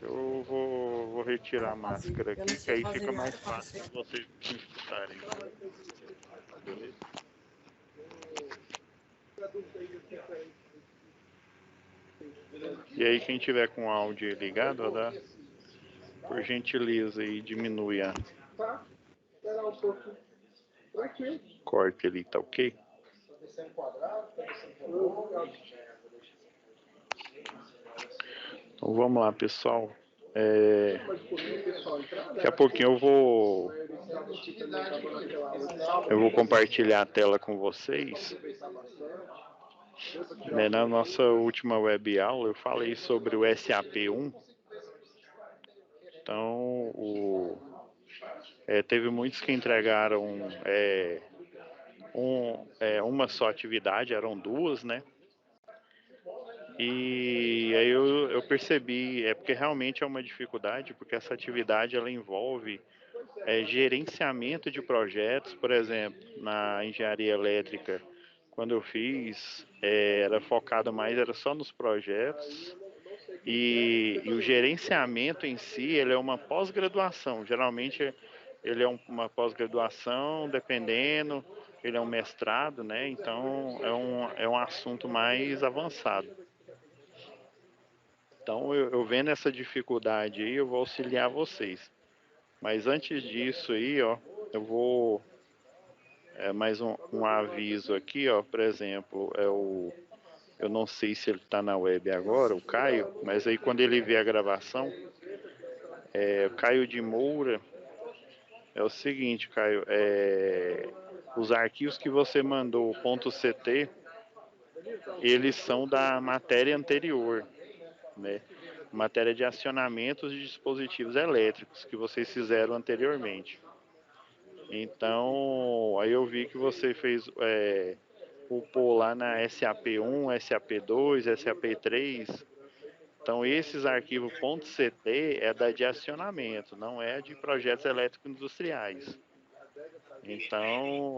Eu vou retirar a máscara aqui, que aí fica mais fácil vocês me escutarem. Beleza? E aí, quem tiver com o áudio ligado, dá, por gentileza, aí diminui a corte ali, tá ok? Então vamos lá, pessoal. Daqui a pouquinho eu vou compartilhar a tela com vocês. Na nossa última web aula eu falei sobre o SAP1. Então teve muitos que entregaram uma só atividade, eram duas, né? E aí eu percebi, porque realmente é uma dificuldade, porque essa atividade ela envolve gerenciamento de projetos. Por exemplo, na engenharia elétrica, quando eu fiz, era focado mais, era só nos projetos, e o gerenciamento em si, ele é uma pós-graduação. Geralmente ele é uma pós-graduação, dependendo, ele é um mestrado, né? Então é um assunto mais avançado. Então eu vendo essa dificuldade aí, eu vou auxiliar vocês. Mas antes disso aí, ó, eu vou mais um aviso aqui, ó. Por exemplo, eu não sei se ele está na web agora, o Caio, mas aí quando ele vê a gravação, o Caio de Moura, é o seguinte, Caio, os arquivos que você mandou, .ct, eles são da matéria anterior, né? Matéria de acionamentos de dispositivos elétricos que vocês fizeram anteriormente. Então, aí eu vi que você fez upou lá na SAP1, SAP2, SAP3. Então, esses arquivos .ct é da de acionamento, não é de projetos elétricos industriais. Então,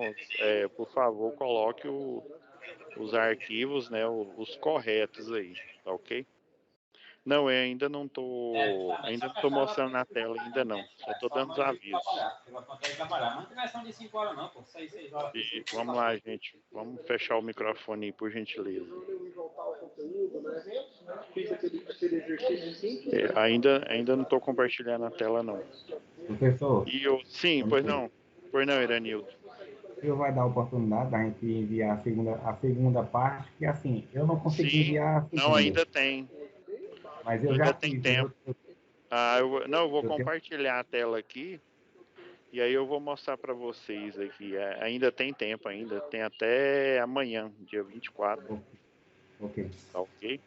por favor, coloque os arquivos, né, os corretos aí, tá ok? Não, eu ainda não tô mostrando na tela ainda não. Só tô dando os avisos. E vamos lá, gente. Vamos fechar o microfone aí, por gentileza. Ainda não tô compartilhando a tela não. Professor. Sim, pois não. Pois não, Iranildo. O senhor vai dar a oportunidade da gente enviar a segunda parte, que assim, eu não consegui enviar a segunda. Não, ainda tem. Mas eu já tem fiz. tempo. Eu vou compartilhar a tela aqui e aí eu vou mostrar para vocês aqui. Ainda tem tempo, ainda tem até amanhã, dia 24. Ok. Tá ok?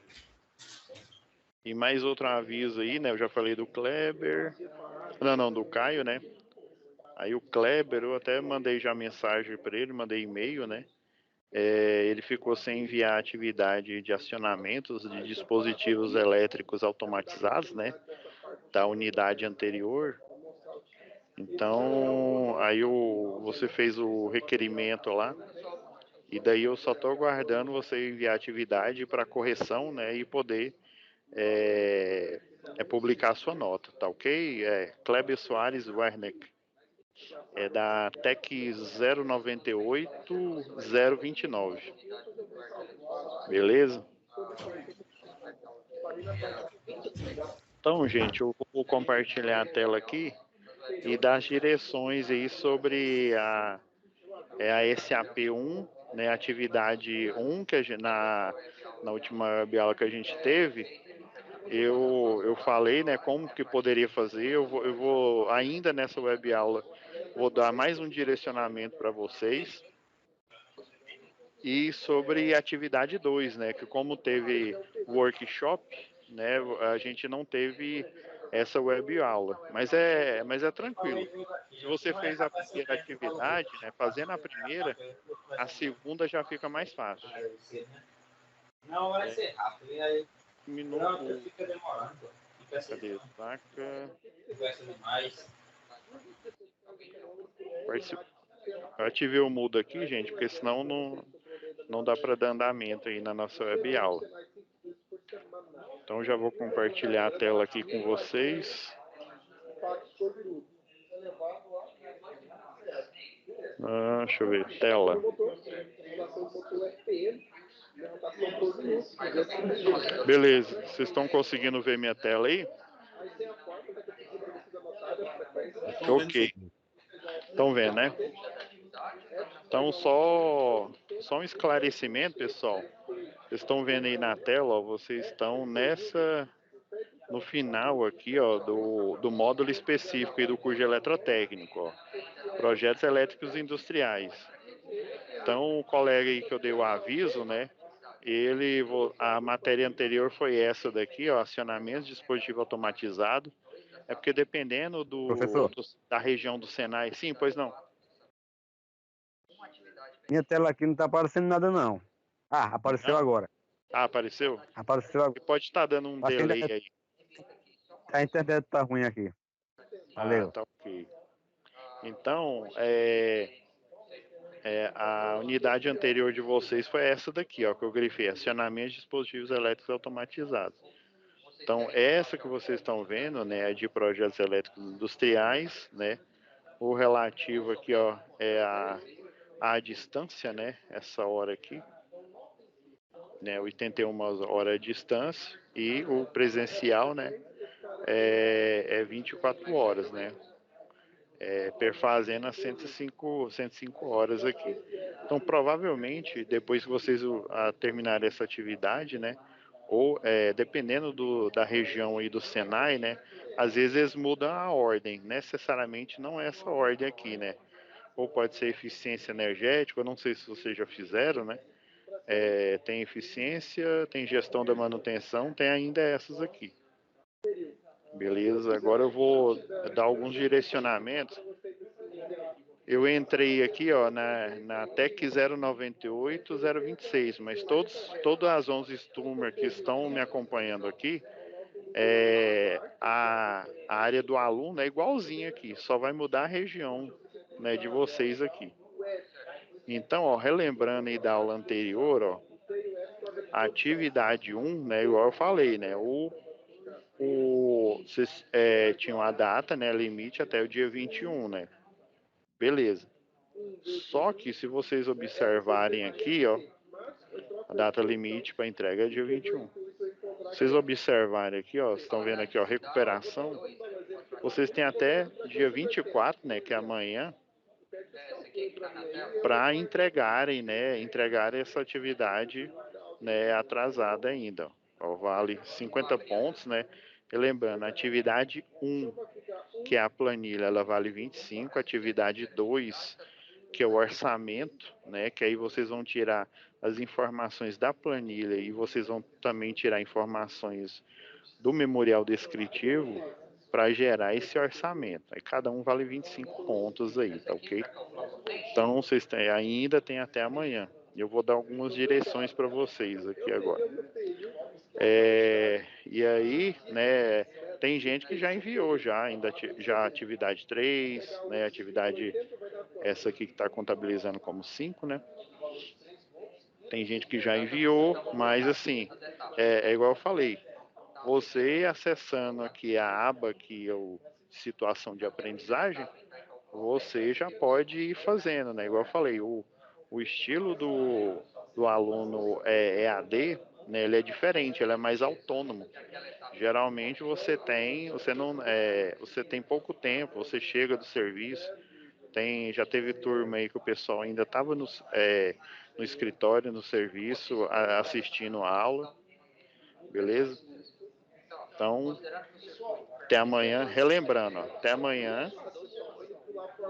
E mais outro aviso aí, né? Eu já falei do Kleber. Não, do Caio, né? Aí o Kleber, eu até mandei já mensagem para ele, mandei e-mail, né? Ele ficou sem enviar a atividade de acionamentos de dispositivos elétricos automatizados, né? Da unidade anterior. Então, aí você fez o requerimento lá, e daí eu só estou aguardando você enviar a atividade para correção, né? E poder publicar a sua nota, tá ok? Kleber Soares Werneck. É da TEC 098029. Beleza? Então, gente, eu vou compartilhar a tela aqui e dar as direções aí sobre a SAP1, né, atividade 1, que na última web-aula que a gente teve, eu falei, né, como que poderia fazer. Eu vou ainda nessa web-aula, vou dar mais um direcionamento para vocês. E sobre atividade 2, né, que como teve workshop, né, a gente não teve essa web aula, mas é tranquilo. Se você fez a primeira atividade, né, fazendo a primeira, a segunda já fica mais fácil. Não, vai ser rápido. E aí, minuto. Fica demorando. Cadê? Saca. Conversa demais. Eu ativei o mudo aqui, gente, porque senão não dá para dar andamento aí na nossa web aula. Então já vou compartilhar a tela aqui com vocês. Deixa eu ver, tela. Beleza, vocês estão conseguindo ver minha tela aí? Ok. Estão vendo, né? Então só um esclarecimento, pessoal. Vocês estão vendo aí na tela, ó, vocês estão no final aqui, ó, do módulo específico aí do curso de eletrotécnico, ó, projetos elétricos industriais. Então o colega aí que eu dei o aviso, né? A matéria anterior foi essa daqui, ó, acionamento de dispositivo automatizado. É porque dependendo Professor, da região do Senai, sim, pois não. minha tela aqui não tá aparecendo nada, não. Ah, apareceu Não? agora. Ah, apareceu? Apareceu agora. E pode estar dando um Acho que delay aí. a internet tá ruim aqui. Valeu. Tá ok. Então, a unidade anterior de vocês foi essa daqui, ó, que eu grifei, acionamento de dispositivos elétricos automatizados. Então, essa que vocês estão vendo, né, é de projetos elétricos industriais, né, o relativo aqui, ó, é a distância, né, essa hora aqui, né, 81 horas de distância, e o presencial, né, é 24 horas, né, perfazendo as 105 horas aqui. Então, provavelmente, depois que vocês terminarem essa atividade, né, ou dependendo da região aí do Senai, né, às vezes eles mudam a ordem, necessariamente não é essa ordem aqui, né, ou pode ser eficiência energética, eu não sei se vocês já fizeram, né, tem eficiência, tem gestão da manutenção, tem ainda essas aqui. Beleza, agora eu vou dar alguns direcionamentos. Eu entrei aqui, ó, na TEC 098-026, mas todas as 11 Stummer que estão me acompanhando aqui, a área do aluno é igualzinha aqui, só vai mudar a região, né, de vocês aqui. Então, ó, relembrando aí da aula anterior, ó, a atividade 1, né, igual eu falei, né, vocês tinham a data, né, limite até o dia 21, né, beleza. Só que se vocês observarem aqui, ó, a data limite para entrega é dia 21. Se vocês observarem aqui, ó, estão vendo aqui, ó, recuperação, vocês têm até dia 24, né, que é amanhã, para entregarem, né, essa atividade, né, atrasada ainda. Ó, vale 50 pontos, né? E lembrando, a atividade 1, que é a planilha, ela vale 25, atividade 2, que é o orçamento, né, que aí vocês vão tirar as informações da planilha e vocês vão também tirar informações do memorial descritivo para gerar esse orçamento. Aí cada um vale 25 pontos aí, tá ok? Então vocês ainda tem até amanhã. Eu vou dar algumas direções para vocês aqui agora. E aí, né, tem gente que já enviou já atividade 3, né, atividade essa aqui que está contabilizando como 5, né? Tem gente que já enviou, mas assim, é igual eu falei, você acessando aqui a aba que é o situação de aprendizagem, você já pode ir fazendo, né? Igual eu falei, o estilo do aluno EAD, né, ele é diferente, ele é mais autônomo. Geralmente você tem pouco tempo, você chega do serviço, já teve turma aí que o pessoal ainda estava no escritório, no serviço, assistindo a aula, beleza? Então, até amanhã, relembrando, ó, até amanhã.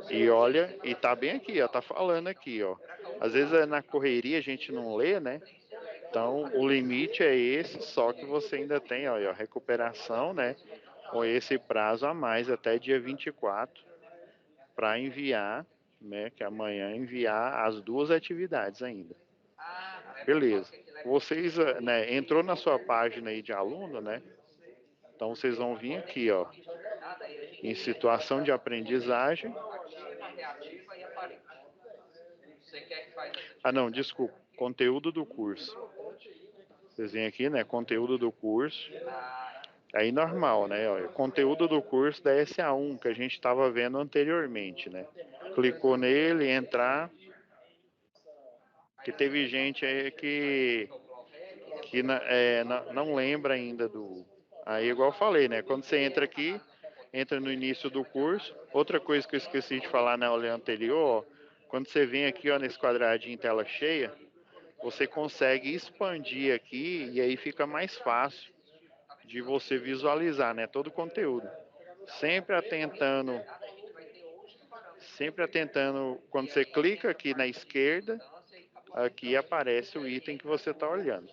E olha, e tá bem aqui, ó, tá falando aqui, ó. Às vezes na correria a gente não lê, né? Então, o limite é esse, só que você ainda tem, ó, recuperação, né? Com esse prazo a mais até dia 24 para enviar, né? Que amanhã enviar as duas atividades ainda. Beleza. Vocês, né? Entrou na sua página aí de aluno, né? Então, vocês vão vir aqui, ó, em situação de aprendizagem. Ah, não, desculpa. Conteúdo do curso. Vocês vêm aqui, né? Conteúdo do curso. Aí normal, né? Olha, conteúdo do curso da SA1 que a gente estava vendo anteriormente, né? Clicou nele, entrar. Que teve gente aí que não lembra ainda do. Aí, igual eu falei, né? Quando você entra aqui, entra no início do curso. Outra coisa que eu esqueci de falar na aula anterior, ó, quando você vem aqui, ó, nesse quadradinho em tela cheia, você consegue expandir aqui e aí fica mais fácil de você visualizar, né? Todo o conteúdo. Sempre atentando, quando você clica aqui na esquerda, aqui aparece o item que você está olhando.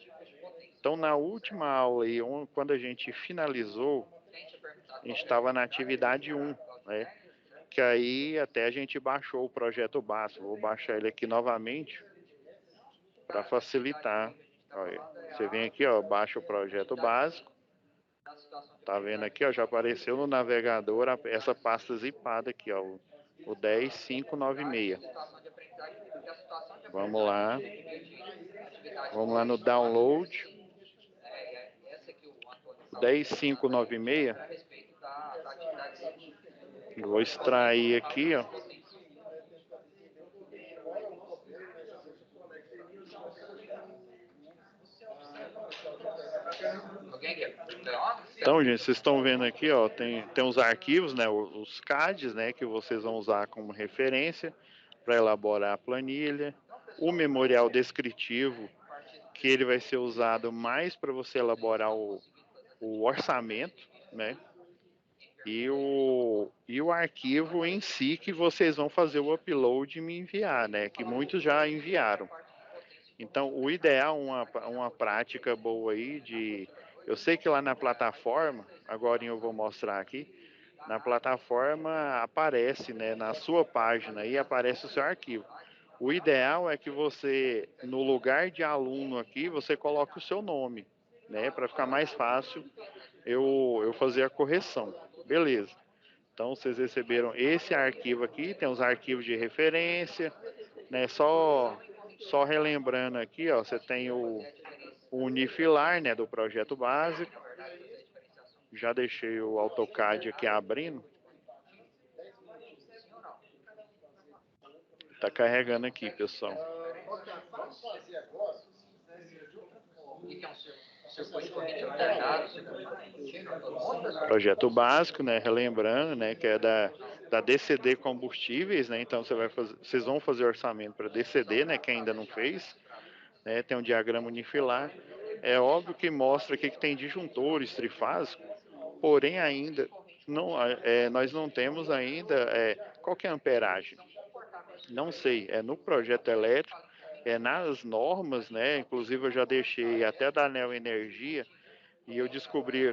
Então, na última aula, aí, quando a gente finalizou, a gente estava na atividade 1, né? Que aí até a gente baixou o projeto básico. Vou baixar ele aqui novamente para facilitar. Olha, você vem aqui, ó, baixa o projeto básico. Tá vendo aqui, ó, já apareceu no navegador essa pasta zipada aqui, ó, o 10596. Vamos lá. Vamos lá no download. 10596. Eu vou extrair aqui, ó. Então, gente, vocês estão vendo aqui, ó, tem os arquivos, né, os CADs, né, que vocês vão usar como referência para elaborar a planilha. O memorial descritivo, que ele vai ser usado mais para você elaborar o orçamento, né? E o arquivo em si que vocês vão fazer o upload e me enviar, né? Que muitos já enviaram. Então, o ideal, uma prática boa aí de... Eu sei que lá na plataforma, agora eu vou mostrar aqui, na plataforma aparece, né? Na sua página aí aparece o seu arquivo. O ideal é que você, no lugar de aluno aqui, você coloque o seu nome, né? Para ficar mais fácil eu fazer a correção. Beleza. Então, vocês receberam esse arquivo aqui, tem os arquivos de referência, né? Só relembrando aqui, ó, você tem o Unifilar, né, do projeto básico. Já deixei o AutoCAD aqui abrindo. Tá carregando aqui, pessoal. Projeto básico, né? Relembrando, né? Que é da DCD Combustíveis, né? Então vocês vão fazer orçamento para DCD, né? Quem ainda não fez, né? Tem um diagrama unifilar. É óbvio que mostra aqui que tem disjuntores trifásicos, porém ainda não, nós não temos ainda qual que é a amperagem. Não sei, é no projeto elétrico, é nas normas, né? Inclusive eu já deixei até da Neo Energia e eu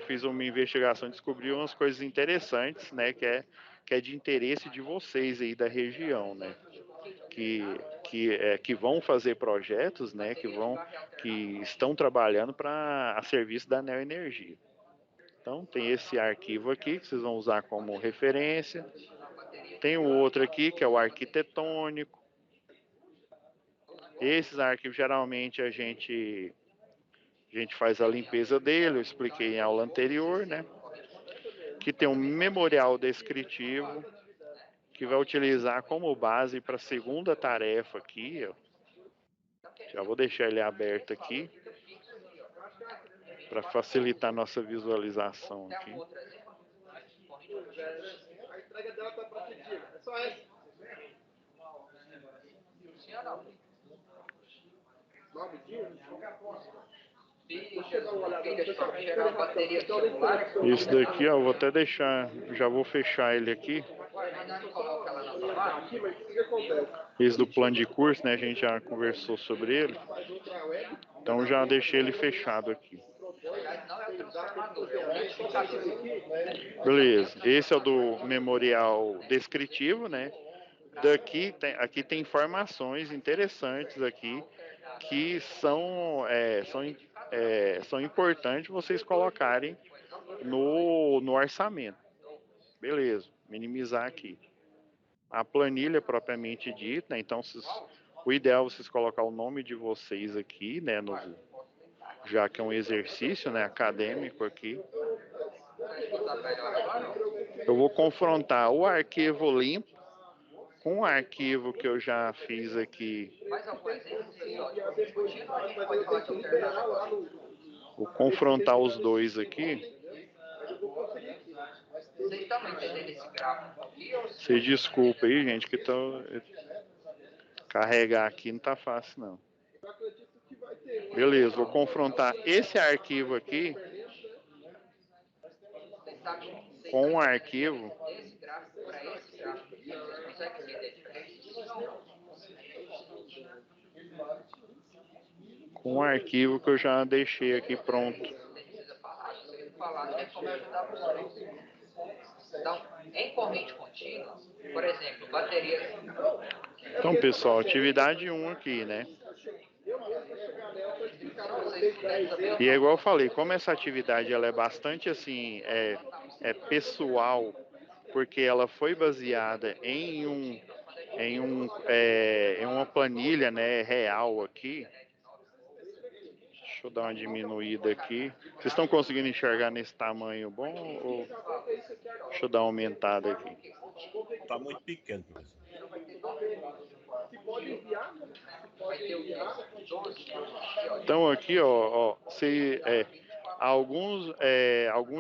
fiz uma investigação, descobri umas coisas interessantes, né? Que é de interesse de vocês aí da região, né? Que vão fazer projetos, né? Que estão trabalhando a serviço da Neo Energia. Então tem esse arquivo aqui que vocês vão usar como referência. Tem o outro aqui que é o arquitetônico. Esses arquivos geralmente a gente faz a limpeza dele, eu expliquei em aula anterior, né? Que tem um memorial descritivo que vai utilizar como base para a segunda tarefa aqui, ó. Já vou deixar ele aberto aqui para facilitar a nossa visualização aqui. A entrega dela tá para que dia? É só essa. 9 dias? Isso daqui, ó, eu vou até deixar, já vou fechar ele aqui. Esse do plano de curso, né? A gente já conversou sobre ele. Então já deixei ele fechado aqui. Beleza. Esse é o do memorial descritivo, né? Aqui tem informações interessantes aqui que são importantes vocês colocarem no orçamento. Beleza, minimizar aqui. A planilha propriamente dita, né? Então o ideal é vocês colocar o nome de vocês aqui, né? já que é um exercício, né, acadêmico aqui. Eu vou confrontar o arquivo limpo com o arquivo que eu já fiz aqui. Vou confrontar os dois aqui. Vocês desculpa aí, gente, que carregar aqui não tá fácil, não. Beleza, vou confrontar esse arquivo aqui com o arquivo que eu já deixei aqui pronto. Então, em corrente contínua, por exemplo, baterias. Então, pessoal, atividade 1 aqui, né? E é igual eu falei, como essa atividade ela é bastante assim, é pessoal, porque ela foi baseada em uma planilha, né, real aqui. Deixa eu dar uma diminuída aqui. Vocês estão conseguindo enxergar nesse tamanho bom ou deixa eu dar uma aumentada aqui? Está muito pequeno, professor. Então aqui, ó alguns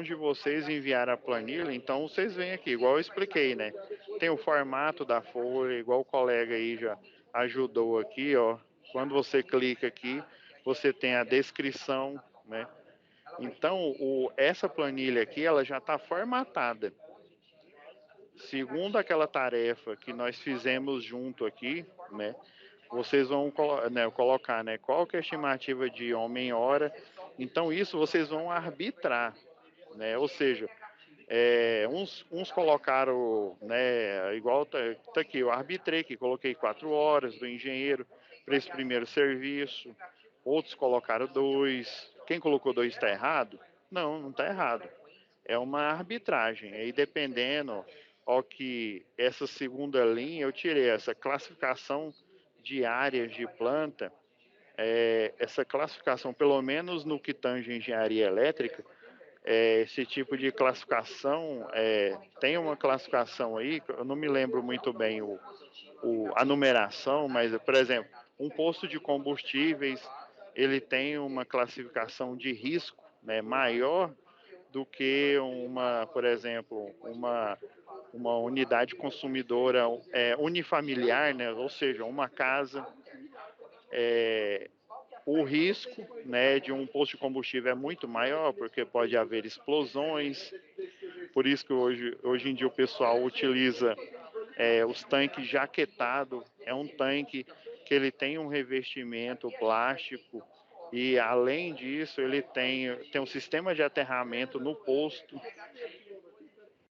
de vocês enviaram a planilha, então vocês veem aqui, igual eu expliquei, né? Tem o formato da folha, igual o colega aí já ajudou aqui, ó. Quando você clica aqui, você tem a descrição, né? Então, essa planilha aqui, ela já está formatada. Segundo aquela tarefa que nós fizemos junto aqui, né? Vocês vão colocar, né? Qual que é a estimativa de homem-hora. Então, isso vocês vão arbitrar, né? Ou seja, uns colocaram, né? Igual tá aqui, eu arbitrei que coloquei 4 horas do engenheiro para esse primeiro serviço. Outros colocaram 2. Quem colocou 2 está errado? Não, não está errado. É uma arbitragem. Aí dependendo, ó, que essa segunda linha eu tirei essa classificação de áreas de planta. Essa classificação, pelo menos no que tange engenharia elétrica, esse tipo de classificação tem uma classificação aí, eu não me lembro muito bem a numeração, mas, por exemplo, um posto de combustíveis, ele tem uma classificação de risco, né, maior do que por exemplo, uma unidade consumidora unifamiliar, né, ou seja, uma casa. O risco, né, de um posto de combustível é muito maior, porque pode haver explosões. Por isso que hoje em dia o pessoal utiliza os tanques jaquetados. É um tanque que ele tem um revestimento plástico e, além disso, ele tem um sistema de aterramento no posto.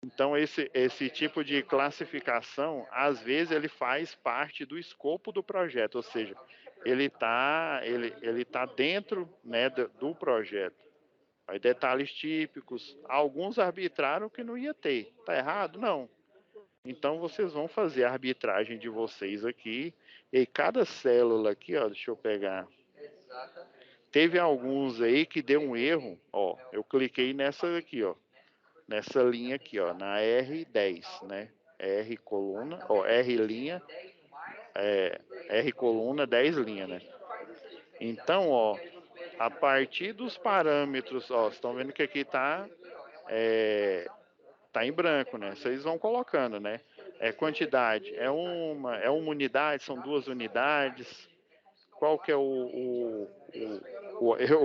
Então, esse tipo de classificação, às vezes, ele faz parte do escopo do projeto, ou seja, ele tá dentro, né, do projeto. Aí, detalhes típicos, alguns arbitraram que não ia ter. Tá errado? Não. Então, vocês vão fazer a arbitragem de vocês aqui, e cada célula aqui, ó, deixa eu pegar. Teve alguns aí que deu um erro, ó, eu cliquei nessa aqui, ó. Nessa linha aqui, ó, na R10, né? R coluna, ó, R linha, R coluna, 10 linha, né? Então, ó, a partir dos parâmetros, ó, vocês estão vendo que aqui tá em branco, né? Vocês vão colocando, né? Quantidade, é uma unidade, são 2 unidades. Qual que é eu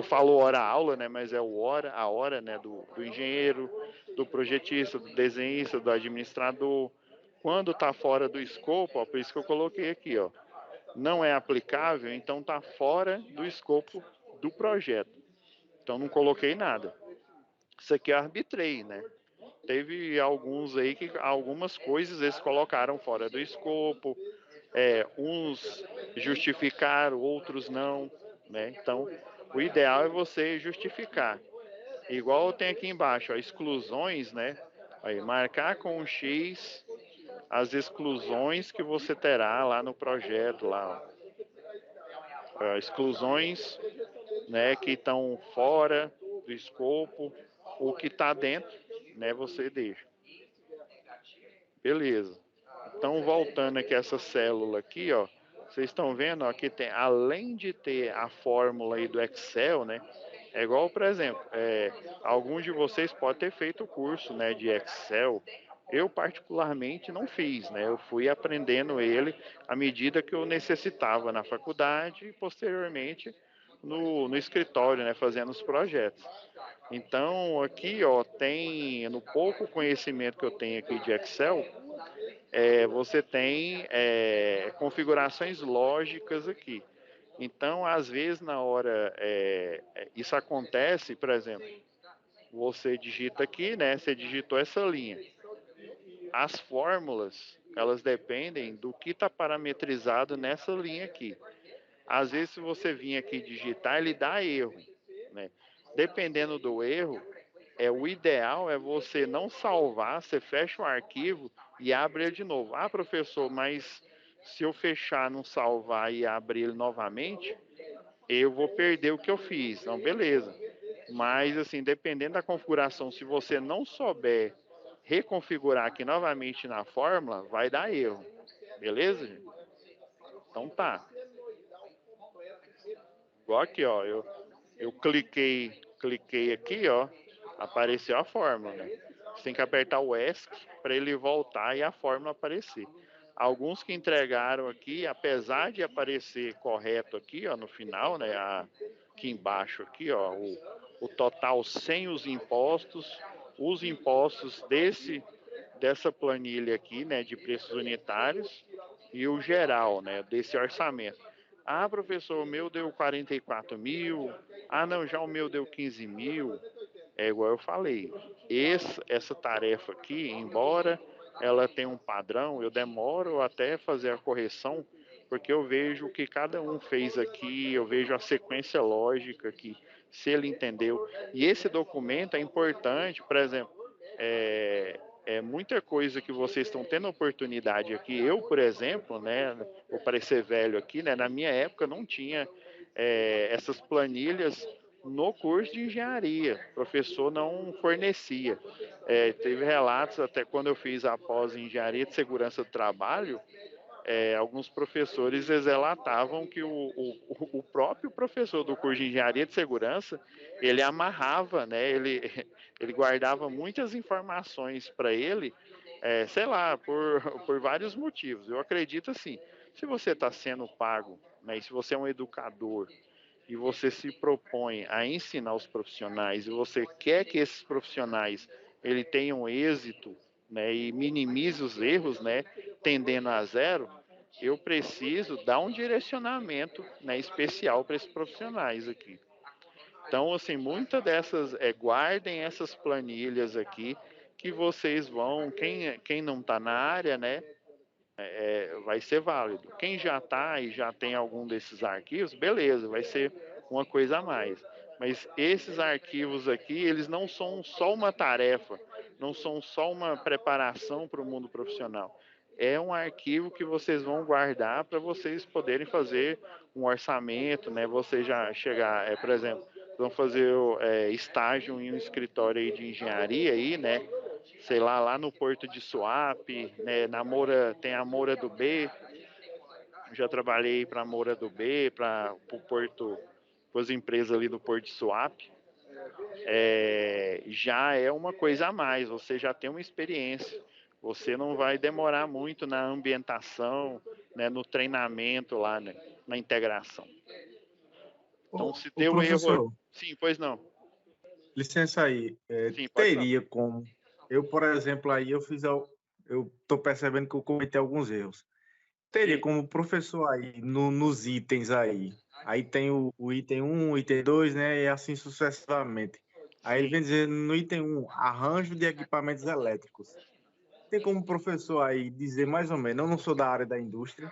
falo hora-aula, né? Mas é a hora, né? Do engenheiro, do projetista, do desenhista, do administrador. Quando está fora do escopo, ó, por isso que eu coloquei aqui, ó, não é aplicável, então está fora do escopo do projeto. Então não coloquei nada. Isso aqui eu arbitrei, né? Teve alguns aí que algumas coisas eles colocaram fora do escopo. Uns justificaram, outros não, né? Então, o ideal é você justificar. Igual tem aqui embaixo, ó, exclusões, né? Aí, marcar com um X as exclusões que você terá lá no projeto, lá, ó. Exclusões né, que estão fora do escopo, o que está dentro, né, você deixa. Beleza. Então, voltando aqui essa célula aqui, ó, vocês estão vendo, ó, que tem, além de ter a fórmula aí do Excel, né, é igual, por exemplo, alguns de vocês podem ter feito o curso, né, de Excel. Eu, particularmente, não fiz, né, eu fui aprendendo ele à medida que eu necessitava na faculdade e, posteriormente, no escritório, né, fazendo os projetos. Então, aqui, ó, tem, no pouco conhecimento que eu tenho aqui de Excel, você tem configurações lógicas aqui. Então, às vezes, na hora, isso acontece, por exemplo, você digita aqui, né? Você digitou essa linha. As fórmulas, elas dependem do que está parametrizado nessa linha aqui. Às vezes, se você vir aqui digitar, ele dá erro, né? Dependendo do erro, o ideal é você não salvar, você fecha o arquivo e abre ele de novo. Ah, professor, mas se eu fechar, não salvar e abrir ele novamente, eu vou perder o que eu fiz. Não, beleza. Mas, assim, dependendo da configuração, se você não souber reconfigurar aqui novamente na fórmula, vai dar erro. Beleza, gente? Então tá. Igual aqui, ó. Eu cliquei aqui, ó. Apareceu a fórmula, né? Você tem que apertar o ESC para ele voltar e a fórmula aparecer. Alguns que entregaram aqui, apesar de aparecer correto aqui, ó, no final, né, aqui embaixo aqui, ó, o total sem os impostos dessa planilha aqui, né, de preços unitários e o geral, né, desse orçamento. Ah, professor, o meu deu 44 mil. Ah, não, já o meu deu 15 mil. É igual eu falei, essa tarefa aqui, embora ela tenha um padrão, eu demoro até fazer a correção, porque eu vejo o que cada um fez aqui, eu vejo a sequência lógica aqui, se ele entendeu. E esse documento é importante, por exemplo, é muita coisa que vocês estão tendo oportunidade aqui. Eu, por exemplo, né, vou parecer velho aqui, né, na minha época não tinha essas planilhas no curso de engenharia, o professor não fornecia. Teve relatos, até quando eu fiz a pós em engenharia de segurança do trabalho, alguns professores relatavam que o próprio professor do curso de engenharia de segurança, ele amarrava, né, ele guardava muitas informações para ele, sei lá, por vários motivos. Eu acredito assim, se você está sendo pago, né, e se você é um educador, e você se propõe a ensinar os profissionais e você quer que esses profissionais ele tenham êxito, né, e minimize os erros, né, tendendo a zero, eu preciso dar um direcionamento, né, especial para esses profissionais aqui. Então, assim, muitas dessas, guardem essas planilhas aqui que vocês vão, quem não está na área, né, vai ser válido. Quem já está e já tem algum desses arquivos, beleza, vai ser uma coisa a mais. Mas esses arquivos aqui, eles não são só uma tarefa, não são só uma preparação para o mundo profissional. É um arquivo que vocês vão guardar para vocês poderem fazer um orçamento, né? Você já chegar, por exemplo, vão fazer estágio em um escritório aí de engenharia aí, né? Sei lá no Porto de Suape, né, tem a Moura do B, já trabalhei para a Moura do B, para o Porto, para as empresas ali do Porto de Suape, já é uma coisa a mais, você já tem uma experiência, você não vai demorar muito na ambientação, né, no treinamento lá, né, na integração. Então, se deu erro... Sim, pois não. Licença aí, Sim, teria como... Eu, por exemplo, aí eu estou percebendo que eu cometi alguns erros. Teria como professor aí, nos itens aí tem o item 1, o item 2, né, e assim sucessivamente. Aí ele vem dizendo no item 1, arranjo de equipamentos elétricos. Tem como professor aí dizer mais ou menos, eu não sou da área da indústria,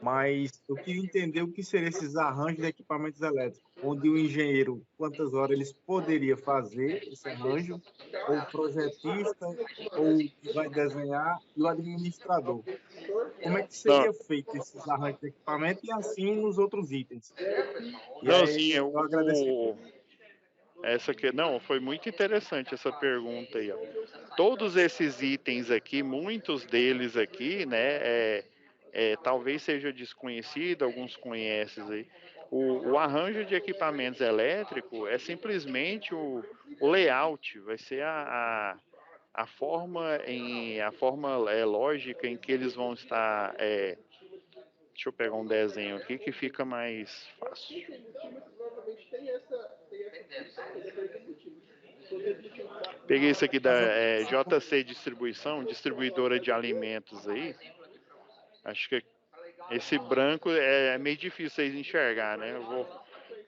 mas eu queria entender o que seriam esses arranjos de equipamentos elétricos, onde o engenheiro, quantas horas eles poderia fazer esse arranjo, ou o projetista, ou o que vai desenhar, e o administrador. como é que Não, seria feito esses arranjos de equipamento e assim nos outros itens. E não, aí sim, eu agradeço. essa aqui, não, foi muito interessante essa pergunta aí, ó. Todos esses itens aqui, muitos deles aqui, né, talvez seja desconhecido, alguns conhecem aí. O arranjo de equipamentos elétricos é simplesmente o layout, vai ser a forma lógica em que eles vão estar. Deixa eu pegar um desenho aqui que fica mais fácil. Peguei isso aqui da JC Distribuição, distribuidora de alimentos aí. Acho que esse branco é meio difícil vocês enxergar, né?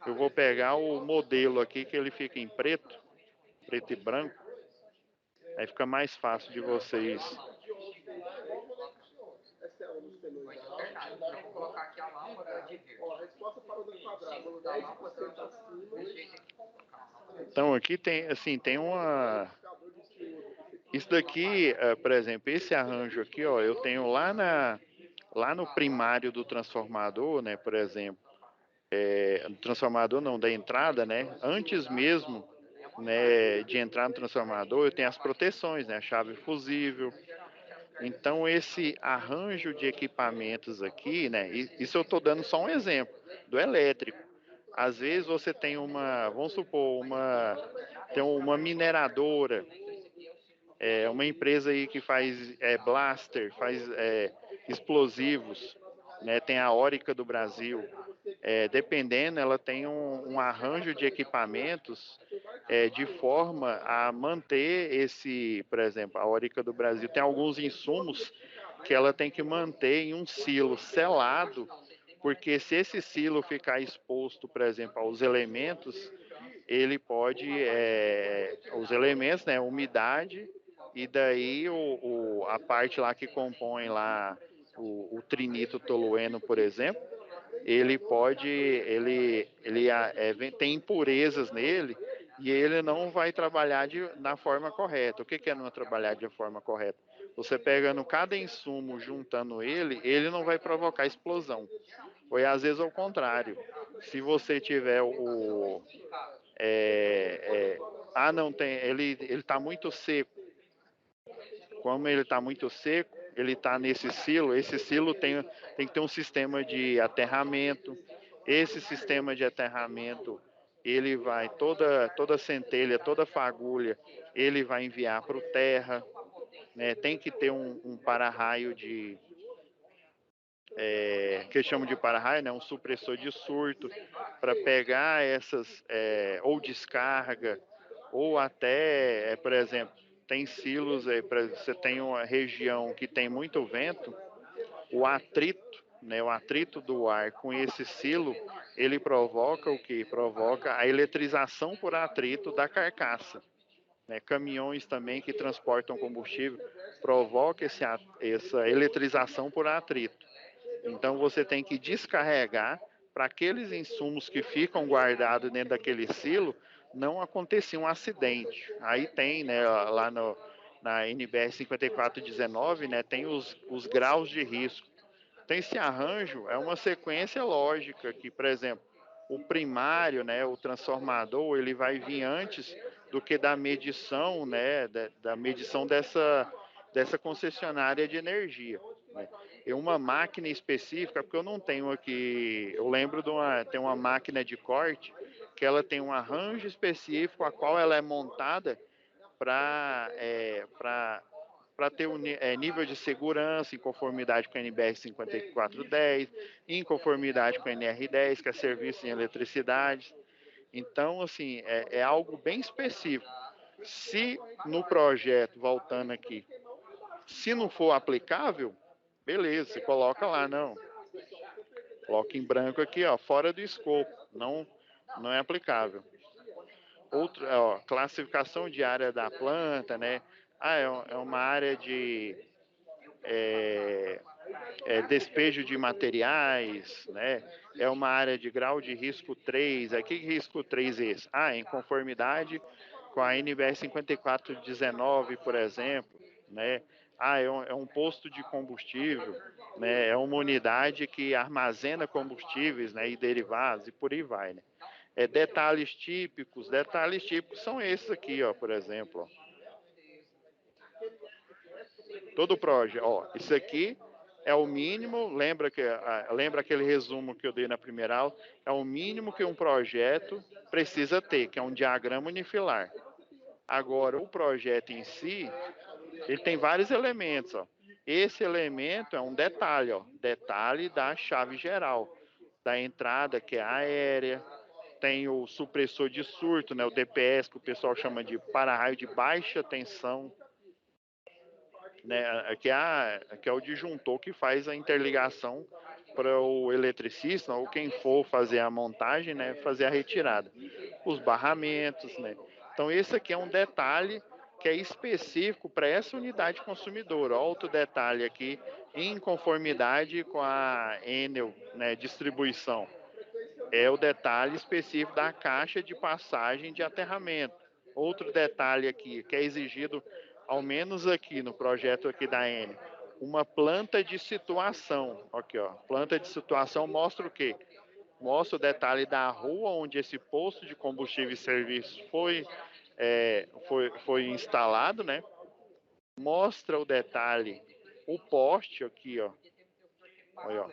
Eu vou pegar o modelo aqui que ele fica em preto e branco. Aí fica mais fácil de vocês. Eu vou colocar aqui a lâmpada de verde. A resposta para o quadrado, da lâmpada desse jeito aqui. Então aqui tem, assim, tem uma... Isso daqui, por exemplo, esse arranjo aqui, ó, eu tenho lá no primário do transformador, né, por exemplo, do transformador não, da entrada, né, antes mesmo, né, de entrar no transformador, eu tenho as proteções, né, a chave fusível. Então esse arranjo de equipamentos aqui, né, isso eu estou dando só um exemplo do elétrico. Às vezes você tem vamos supor, tem uma mineradora, uma empresa aí que faz blaster, faz explosivos, né? Tem a Orica do Brasil. Dependendo, ela tem um arranjo de equipamentos de forma a manter por exemplo, a Orica do Brasil tem alguns insumos que ela tem que manter em um silo selado, porque se esse silo ficar exposto, por exemplo, aos elementos, ele pode, os elementos, né, umidade, e daí a parte lá que compõe lá o trinito tolueno, por exemplo, ele pode, tem impurezas nele e ele não vai trabalhar na forma correta. O que é não trabalhar de forma correta? Você pegando cada insumo, juntando ele não vai provocar explosão. Ou às vezes ao contrário. Se você tiver não tem, ele está muito seco. Como ele está muito seco, ele está nesse silo. Esse silo tem que ter um sistema de aterramento. Esse sistema de aterramento, ele vai toda centelha, toda fagulha, ele vai enviar para o terra. Né? Tem que ter um para-raio que chamam de para-raio, né? Um supressor de surto para pegar essas ou descarga ou até, por exemplo, tem silos, você tem uma região que tem muito vento, o atrito, né, o atrito do ar com esse silo, ele provoca o que? Provoca a eletrização por atrito da carcaça. Né? Caminhões também que transportam combustível provoca essa eletrização por atrito. Então você tem que descarregar para aqueles insumos que ficam guardados dentro daquele silo não acontecer um acidente. Aí tem, né, lá na NBR 5419, né, tem os graus de risco. Então esse arranjo é uma sequência lógica que, por exemplo, o primário, né, o transformador, ele vai vir antes do que da medição, né, da medição dessa concessionária de energia. Né? E uma máquina específica, porque eu não tenho aqui, eu lembro tem uma máquina de corte que ela tem um arranjo específico a qual ela é montada para ter nível de segurança em conformidade com a NBR 5410, em conformidade com a NR10, que é serviço em eletricidade. Então, assim, é algo bem específico. Se no projeto, voltando aqui, se não for aplicável, beleza, você coloca lá, não. Coloca em branco aqui, ó, fora do escopo, não é aplicável. Classificação de área da planta, né? É uma área de despejo de materiais, né? É uma área de grau de risco 3. Que risco 3 é esse? Em conformidade com a NBR 5419, por exemplo, né? É um posto de combustível, né? É uma unidade que armazena combustíveis, né? E derivados e por aí vai, né? Detalhes típicos são esses aqui, ó, por exemplo. Ó. Todo projeto, ó, isso aqui é o mínimo, lembra aquele resumo que eu dei na primeira aula? É o mínimo que um projeto precisa ter, que é um diagrama unifilar. Agora, o projeto em si, ele tem vários elementos, ó. Esse elemento é um detalhe, ó, detalhe da chave geral, da entrada, que é aérea, tem o supressor de surto, né, o DPS, que o pessoal chama de para-raio de baixa tensão, né, que é o disjuntor que faz a interligação para o eletricista ou quem for fazer a montagem, né, fazer a retirada. Os barramentos, né. Então esse aqui é um detalhe que é específico para essa unidade consumidora. Outro detalhe aqui, em conformidade com a Enel, né, distribuição. É o detalhe específico da caixa de passagem de aterramento. Outro detalhe aqui, que é exigido, ao menos aqui no projeto aqui da Enel, uma planta de situação. Aqui, ó, planta de situação mostra o quê? Mostra o detalhe da rua onde esse posto de combustível e serviço foi instalado, né? Mostra o detalhe, o poste aqui, ó. Olha, ó.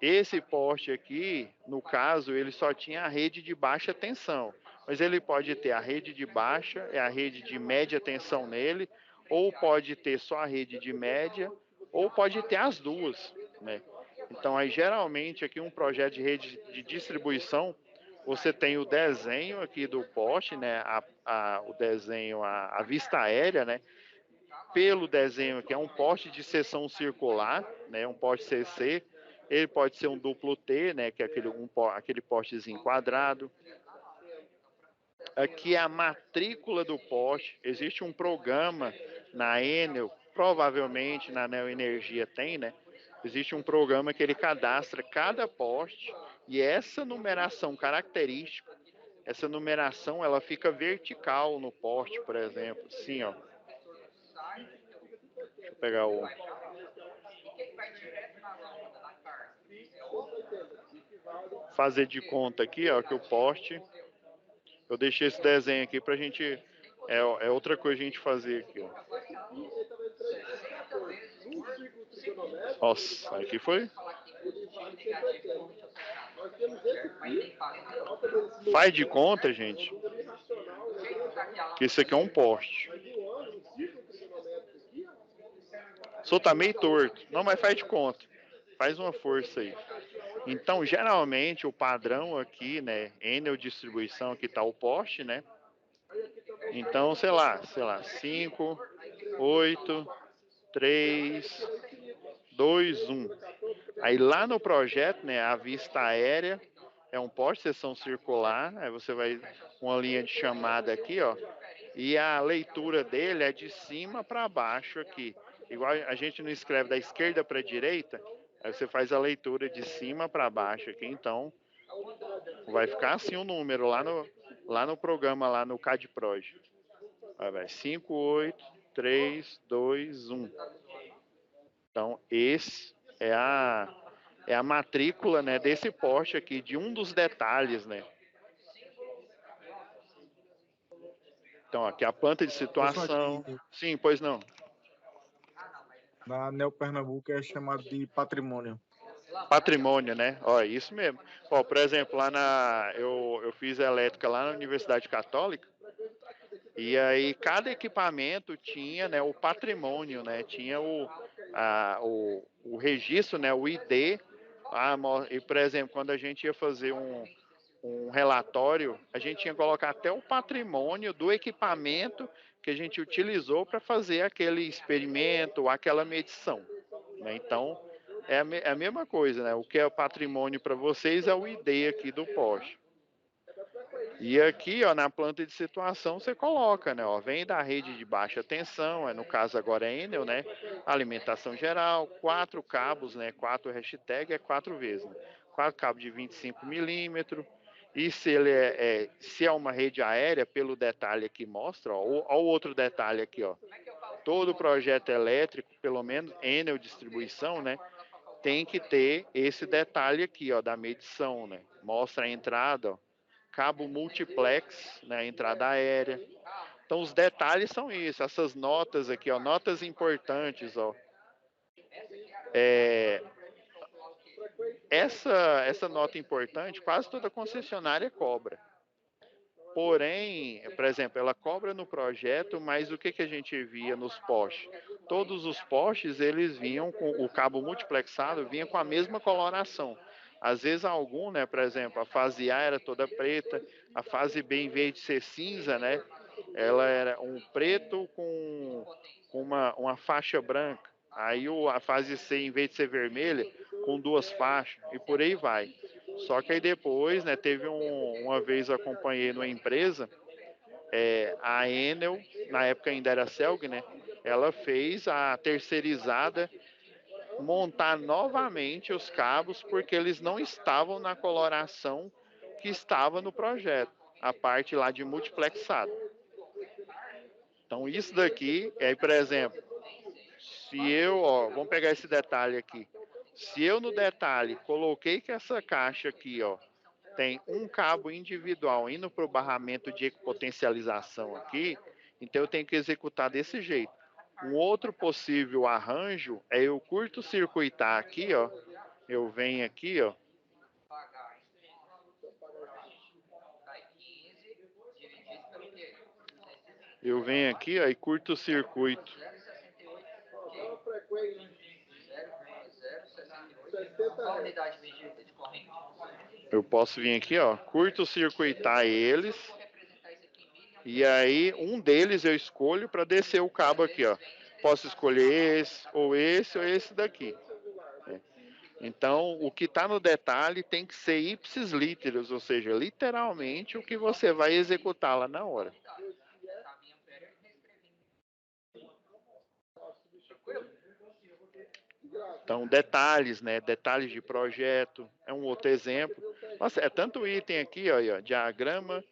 Esse poste aqui, no caso, ele só tinha a rede de baixa tensão, mas ele pode ter a rede de baixa, a rede de média tensão nele, ou pode ter só a rede de média, ou pode ter as duas, né? Então, aí geralmente aqui um projeto de rede de distribuição, você tem o desenho aqui do poste, né? O desenho, a vista aérea, né? Pelo desenho que é um poste de seção circular, né? Um poste CC. Ele pode ser um duplo T, né, que é aquele postezinho quadrado. Aqui é a matrícula do poste. Existe um programa na Enel, provavelmente na Neo Energia tem, né? Existe um programa que ele cadastra cada poste e essa numeração característica, essa numeração, ela fica vertical no poste, por exemplo, assim, ó. Deixa eu pegar o... Fazer de conta aqui, ó, que o poste... Eu deixei esse desenho aqui pra gente... É outra coisa a gente fazer aqui, ó. Nossa, aqui foi... Faz de conta, gente, que isso aqui é um poste. Só tá meio torto. Não, mas faz de conta. Faz uma força aí. Então, geralmente, o padrão aqui, né, Enel distribuição, aqui tá o poste, né? Então, sei lá, 5, 8, 3, 2, 1. Aí lá no projeto, né, a vista aérea é um poste, seção circular, aí você vai uma linha de chamada aqui, ó, e a leitura dele é de cima para baixo aqui. Igual a gente não escreve da esquerda para a direita, aí você faz a leitura de cima para baixo aqui, então vai ficar assim o número lá no programa, lá no CADPROJ. Vai 5, 8, 3, 2, 1. Então, esse é a matrícula, né, desse poste aqui, de um dos detalhes, né. Então, aqui a planta de situação. Sim, pois não. Na Neo Pernambuco é chamado de patrimônio. Patrimônio, né? Ó, isso mesmo. Ó, por exemplo, eu fiz elétrica lá na Universidade Católica, e aí cada equipamento tinha, né, o patrimônio, né? Tinha o registro, né, o ID. E, por exemplo, quando a gente ia fazer um relatório, a gente tinha que colocar até o patrimônio do equipamento que a gente utilizou para fazer aquele experimento, aquela medição, né? Então, é a mesma coisa, né? O que é patrimônio para vocês é o ID aqui do poste. E aqui, ó, na planta de situação, você coloca, né? Ó, vem da rede de baixa tensão, no caso agora é Enel, né? Alimentação geral, 4 cabos, né? 4 hashtag é 4 vezes, né? 4 cabos de 25 milímetros. E se ele se é uma rede aérea, pelo detalhe aqui mostra, ó, o outro detalhe aqui, ó. todo projeto elétrico, pelo menos Enel Distribuição, né, tem que ter esse detalhe aqui, ó, da medição, né? Mostra a entrada, ó, cabo multiplex, né, entrada aérea. Então os detalhes são isso, essas notas aqui, ó, notas importantes, ó. Essa nota importante, quase toda concessionária cobra. Porém, por exemplo, ela cobra no projeto, mas o que a gente via nos postes? Todos os postes, eles vinham com o cabo multiplexado, vinha com a mesma coloração. Às vezes algum, né, por exemplo, a fase A era toda preta, a fase B, em vez de ser cinza, né, ela era um preto com uma faixa branca. Aí a fase C, em vez de ser vermelha, com duas faixas, e por aí vai. Só que aí depois, né, teve uma vez eu acompanhei numa empresa, a Enel, na época ainda era Celg, né, ela fez a terceirizada montar novamente os cabos, porque eles não estavam na coloração que estava no projeto, a parte lá de multiplexado. Então isso daqui, por exemplo, se eu, ó, vamos pegar esse detalhe aqui, se eu no detalhe coloquei que essa caixa aqui, ó, tem um cabo individual indo para o barramento de equipotencialização aqui, então eu tenho que executar desse jeito. Um outro possível arranjo é eu curto-circuitar aqui, ó, eu venho aqui, ó, ó, e curto-circuito. Eu posso vir aqui, ó, curto-circuitar eles. E aí, um deles eu escolho para descer o cabo aqui, ó. Posso escolher esse, ou esse daqui. Então, o que está no detalhe tem que ser ipsis literis, ou seja, literalmente o que você vai executar lá na hora. Então, detalhes, né? Detalhes de projeto, é um outro exemplo. Nossa, é tanto item aqui, ó, diagrama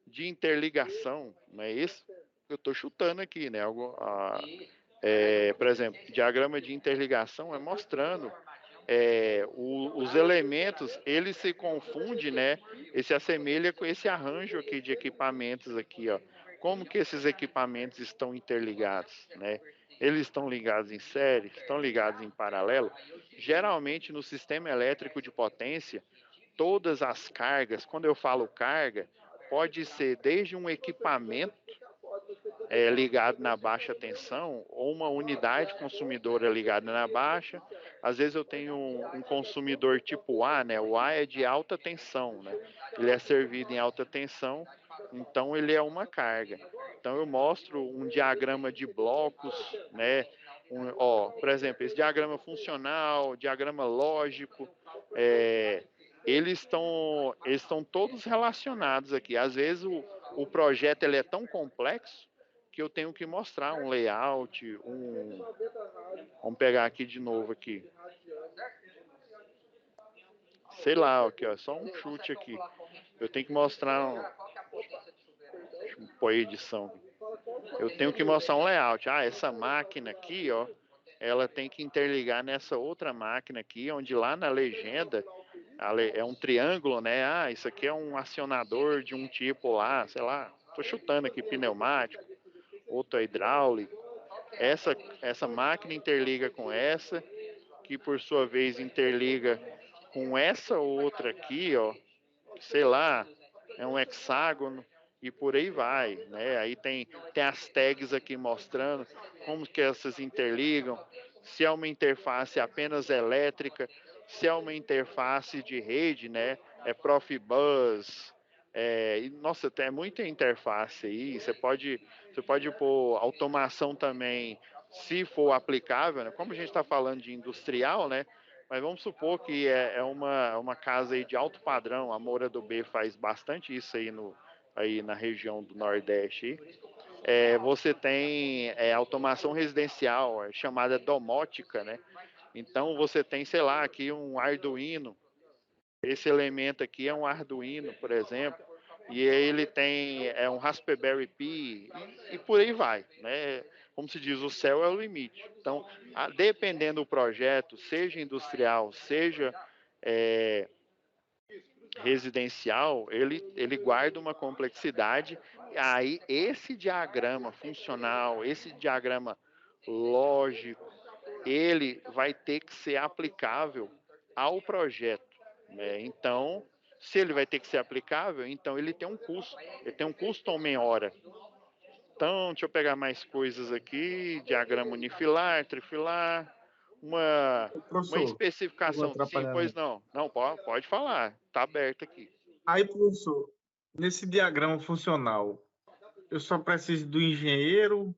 de interligação, não é isso? Eu estou chutando aqui, né? Por exemplo, diagrama de interligação é mostrando os elementos, ele se confunde, né? Ele se assemelha com esse arranjo aqui de equipamentos aqui, ó. Como que esses equipamentos estão interligados, né? Eles estão ligados em série, estão ligados em paralelo. Geralmente no sistema elétrico de potência, todas as cargas, quando eu falo carga, pode ser desde um equipamento ligado na baixa tensão ou uma unidade consumidora ligada na baixa. Às vezes eu tenho um consumidor tipo A, né? O A é de alta tensão, né? Ele é servido em alta tensão, então ele é uma carga. Então eu mostro um diagrama de blocos, né? Por exemplo, esse diagrama funcional, diagrama lógico, eles estão todos relacionados aqui. Às vezes o projeto ele é tão complexo que eu tenho que mostrar um layout, vamos pegar aqui de novo aqui. Sei lá, aqui, ó, só um chute aqui. Eu tenho que mostrar deixa eu pôr a edição. Eu tenho que mostrar um layout. Essa máquina aqui, ó, ela tem que interligar nessa outra máquina aqui, onde lá na legenda é um triângulo, né? Isso aqui é um acionador de um tipo lá, sei lá, tô chutando aqui, pneumático, outro é hidráulico. Essa máquina interliga com essa, que por sua vez interliga com essa outra aqui, ó, sei lá, é um hexágono e por aí vai, né? Aí tem as tags aqui mostrando como que essas interligam, se é uma interface apenas elétrica, se é uma interface de rede, né? É Profibus, nossa, tem muita interface aí, você pode pôr automação também, se for aplicável, né? Como a gente está falando de industrial, né? Mas vamos supor que é uma casa aí de alto padrão, a Moura do B faz bastante isso aí na região do Nordeste. Você tem automação residencial, chamada domótica, né? Então você tem, sei lá, aqui um Arduino. Esse elemento aqui é um Arduino, por exemplo, e aí ele tem um Raspberry Pi e por aí vai, né? como se diz, o céu é o limite. Então, dependendo do projeto, seja industrial, seja residencial, ele guarda uma complexidade. Aí, esse diagrama funcional, esse diagrama lógico, ele vai ter que ser aplicável ao projeto, né? Então, se ele vai ter que ser aplicável, então ele tem um custo homem-hora. Então, deixa eu pegar mais coisas aqui, diagrama unifilar, trifilar, uma Professor, eu vou especificação. Sim, atrapalhar. pois não. Não, pode falar, tá aberto aqui. Aí, professor, nesse diagrama funcional, eu só preciso do engenheiro,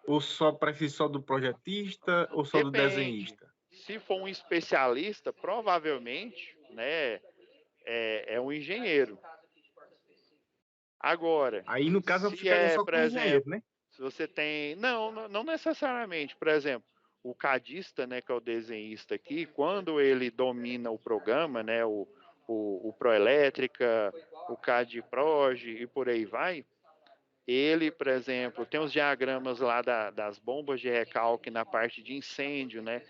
ou só preciso só do projetista, ou só do Depende. desenhista? Se for um especialista, provavelmente, né, é um engenheiro. Agora, Aí, no caso, eu se ficaria só por com o engenheiro, exemplo, né? se você tem... Não necessariamente. Por exemplo, o cadista, né, que é o desenhista aqui, quando ele domina o programa, né, o Proelétrica, o CAD Proj e por aí vai, ele, por exemplo, tem os diagramas lá das bombas de recalque na parte de incêndio, né?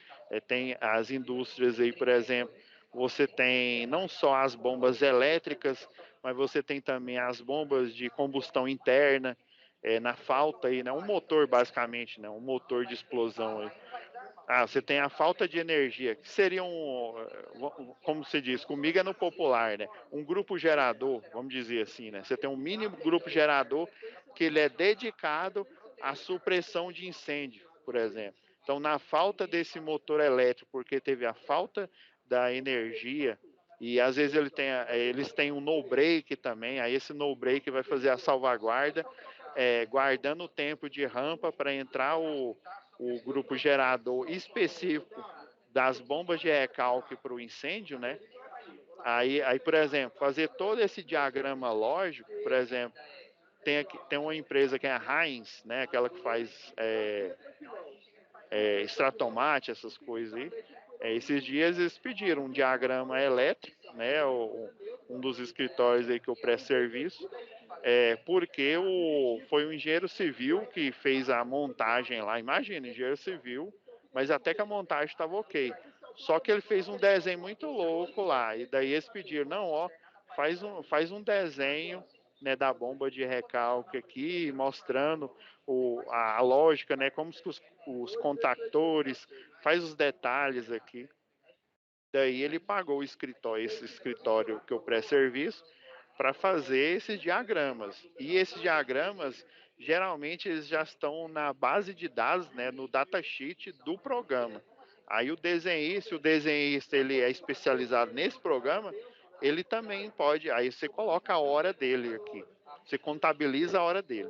Tem as indústrias aí, por exemplo, você tem não só as bombas elétricas, mas você tem também as bombas de combustão interna, na falta aí, né? Um motor basicamente, né? Um motor de explosão aí. Você tem a falta de energia, que seria como se diz, comigo é no popular, né? Um grupo gerador, vamos dizer assim, né? Você tem um mini grupo gerador que ele é dedicado à supressão de incêndio, por exemplo. Então, na falta desse motor elétrico, porque teve a falta da energia, e às vezes eles têm um no break também, aí esse no break vai fazer a salvaguarda, guardando o tempo de rampa para entrar o grupo gerador específico das bombas de recalque para o incêndio, né? Aí, por exemplo, fazer todo esse diagrama lógico, por exemplo, tem uma empresa que é a Heinz, né? Aquela que faz extratomate, essas coisas aí. Esses dias eles pediram um diagrama elétrico, né? Um dos escritórios aí que eu presto serviço, porque foi um engenheiro civil que fez a montagem lá. Imagina, engenheiro civil, mas até que a montagem estava ok. Só que ele fez um desenho muito louco lá. E daí eles pediram, não, ó, faz um desenho, né, da bomba de recalque aqui, mostrando a lógica, né, como os contactores, faz os detalhes aqui. Daí ele pagou esse escritório que eu presto serviço, para fazer esses diagramas. E esses diagramas, geralmente, eles já estão na base de dados, né, no datasheet do programa. Aí o desenhista ele é especializado nesse programa, ele também pode, aí você coloca a hora dele aqui, você contabiliza a hora dele.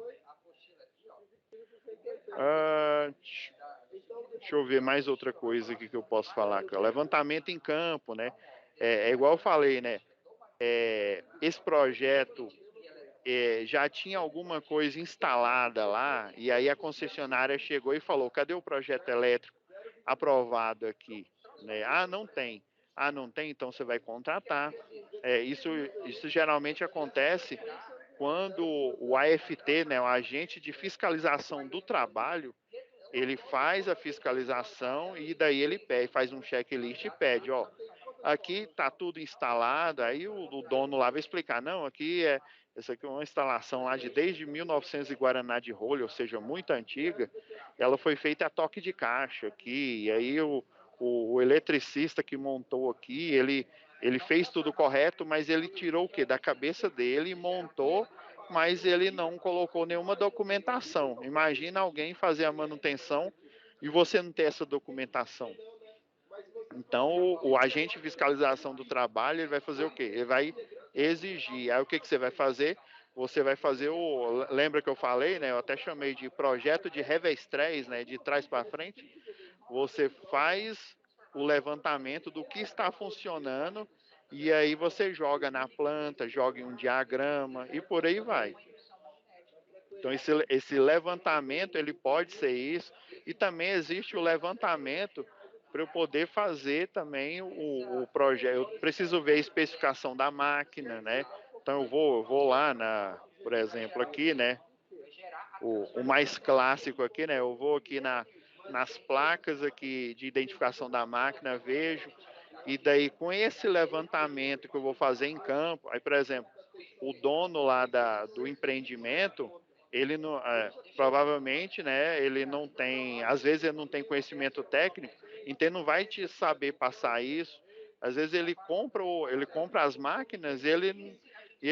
Deixa eu ver mais outra coisa aqui que eu posso falar. Levantamento em campo, né? Igual eu falei, né? Esse projeto já tinha alguma coisa instalada lá, e aí a concessionária chegou e falou, cadê o projeto elétrico aprovado aqui? Né? Não tem. Não tem, então você vai contratar. Isso geralmente acontece quando o AFT, né, o Agente de Fiscalização do Trabalho, ele faz a fiscalização e daí ele faz um checklist e pede, ó, aqui está tudo instalado, aí o dono lá vai explicar, não, essa aqui é uma instalação lá desde 1900 e Guaraná de rolha, ou seja, muito antiga, ela foi feita a toque de caixa aqui, e aí o eletricista que montou aqui, ele fez tudo correto, mas ele tirou o quê? Da cabeça dele e montou, mas ele não colocou nenhuma documentação. Imagina alguém fazer a manutenção e você não ter essa documentação. Então, o agente de fiscalização do trabalho, ele vai fazer o quê? Ele vai exigir. Aí, o que você vai fazer? Você vai fazer lembra que eu falei, né? Eu até chamei de projeto de revestrez, né? De trás para frente. Você faz o levantamento do que está funcionando e aí você joga na planta, joga em um diagrama e por aí vai. Então, esse levantamento, ele pode ser isso. E também existe o levantamento para eu poder fazer também o projeto. Eu preciso ver a especificação da máquina, né? Então, eu vou lá, por exemplo, aqui, né? o mais clássico aqui, né? Eu vou aqui nas placas aqui de identificação da máquina, vejo, e daí com esse levantamento que eu vou fazer em campo, aí, por exemplo, o dono lá do empreendimento, ele não, provavelmente, né, ele não tem, às vezes ele não tem conhecimento técnico, então ele não vai te saber passar isso. Às vezes ele compra as máquinas e ele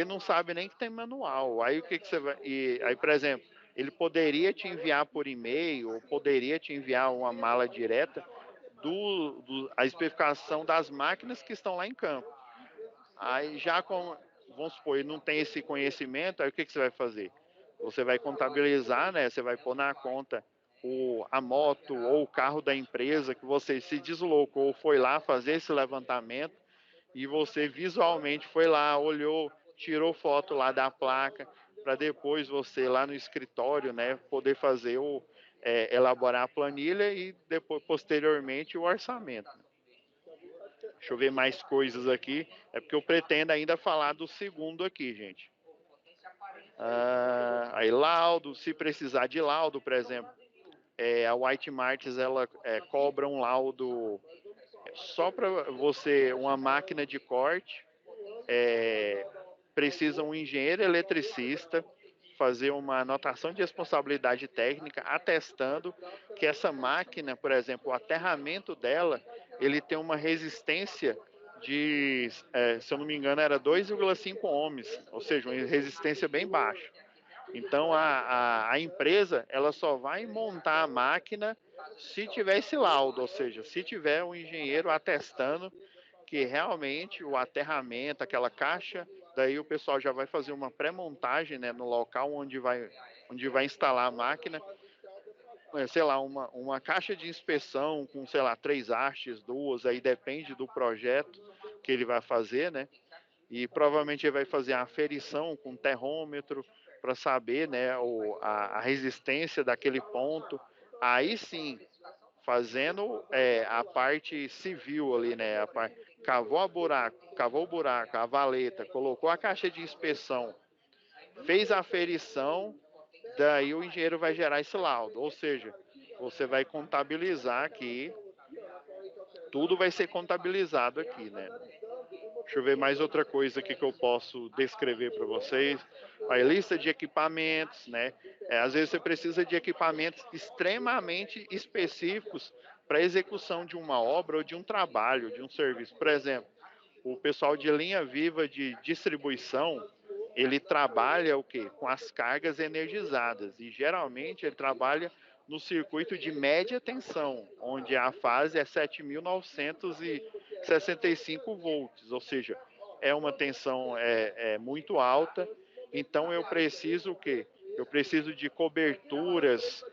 não sabe nem que tem manual. Aí o que você vai, aí, por exemplo, ele poderia te enviar por e-mail, ou poderia te enviar uma mala direta a especificação das máquinas que estão lá em campo. Aí já com, vamos supor, ele não tem esse conhecimento, aí o que você vai fazer? Você vai contabilizar, né? Você vai pôr na conta a moto ou o carro da empresa que você se deslocou, foi lá fazer esse levantamento e você visualmente foi lá, olhou, tirou foto lá da placa, para depois você lá no escritório, né, poder fazer elaborar a planilha e depois posteriormente o orçamento. Deixa eu ver mais coisas aqui. É porque eu pretendo ainda falar do segundo aqui, gente. Aí laudo, se precisar de laudo, por exemplo, a White Martins ela cobra um laudo só para você, uma máquina de corte, precisa um engenheiro eletricista fazer uma anotação de responsabilidade técnica atestando que essa máquina, por exemplo, o aterramento dela, ele tem uma resistência de, se eu não me engano, era 2,5 ohms, ou seja, uma resistência bem baixa. Então, a empresa, ela só vai montar a máquina se tiver esse laudo, ou seja, se tiver um engenheiro atestando que realmente o aterramento, aquela caixa, daí o pessoal já vai fazer uma pré-montagem, né, no local onde vai instalar a máquina, sei lá, uma caixa de inspeção com, sei lá, 3 hastes, 2, aí depende do projeto que ele vai fazer, né, e provavelmente ele vai fazer a aferição com termômetro para saber, né, a resistência daquele ponto, aí sim, fazendo a parte civil ali, né, cavou o buraco, a valeta, colocou a caixa de inspeção, fez a aferição, daí o engenheiro vai gerar esse laudo, ou seja, você vai contabilizar aqui, tudo vai ser contabilizado aqui, né? Deixa eu ver mais outra coisa aqui que eu posso descrever para vocês. A lista de equipamentos, né? Às vezes você precisa de equipamentos extremamente específicos para a execução de uma obra ou de um trabalho, de um serviço. Por exemplo, o pessoal de linha viva de distribuição, ele trabalha o quê? Com as cargas energizadas e geralmente ele trabalha no circuito de média tensão, onde a fase é 7.965 volts, ou seja, é uma tensão muito alta. Então eu preciso o quê? Eu preciso de coberturas.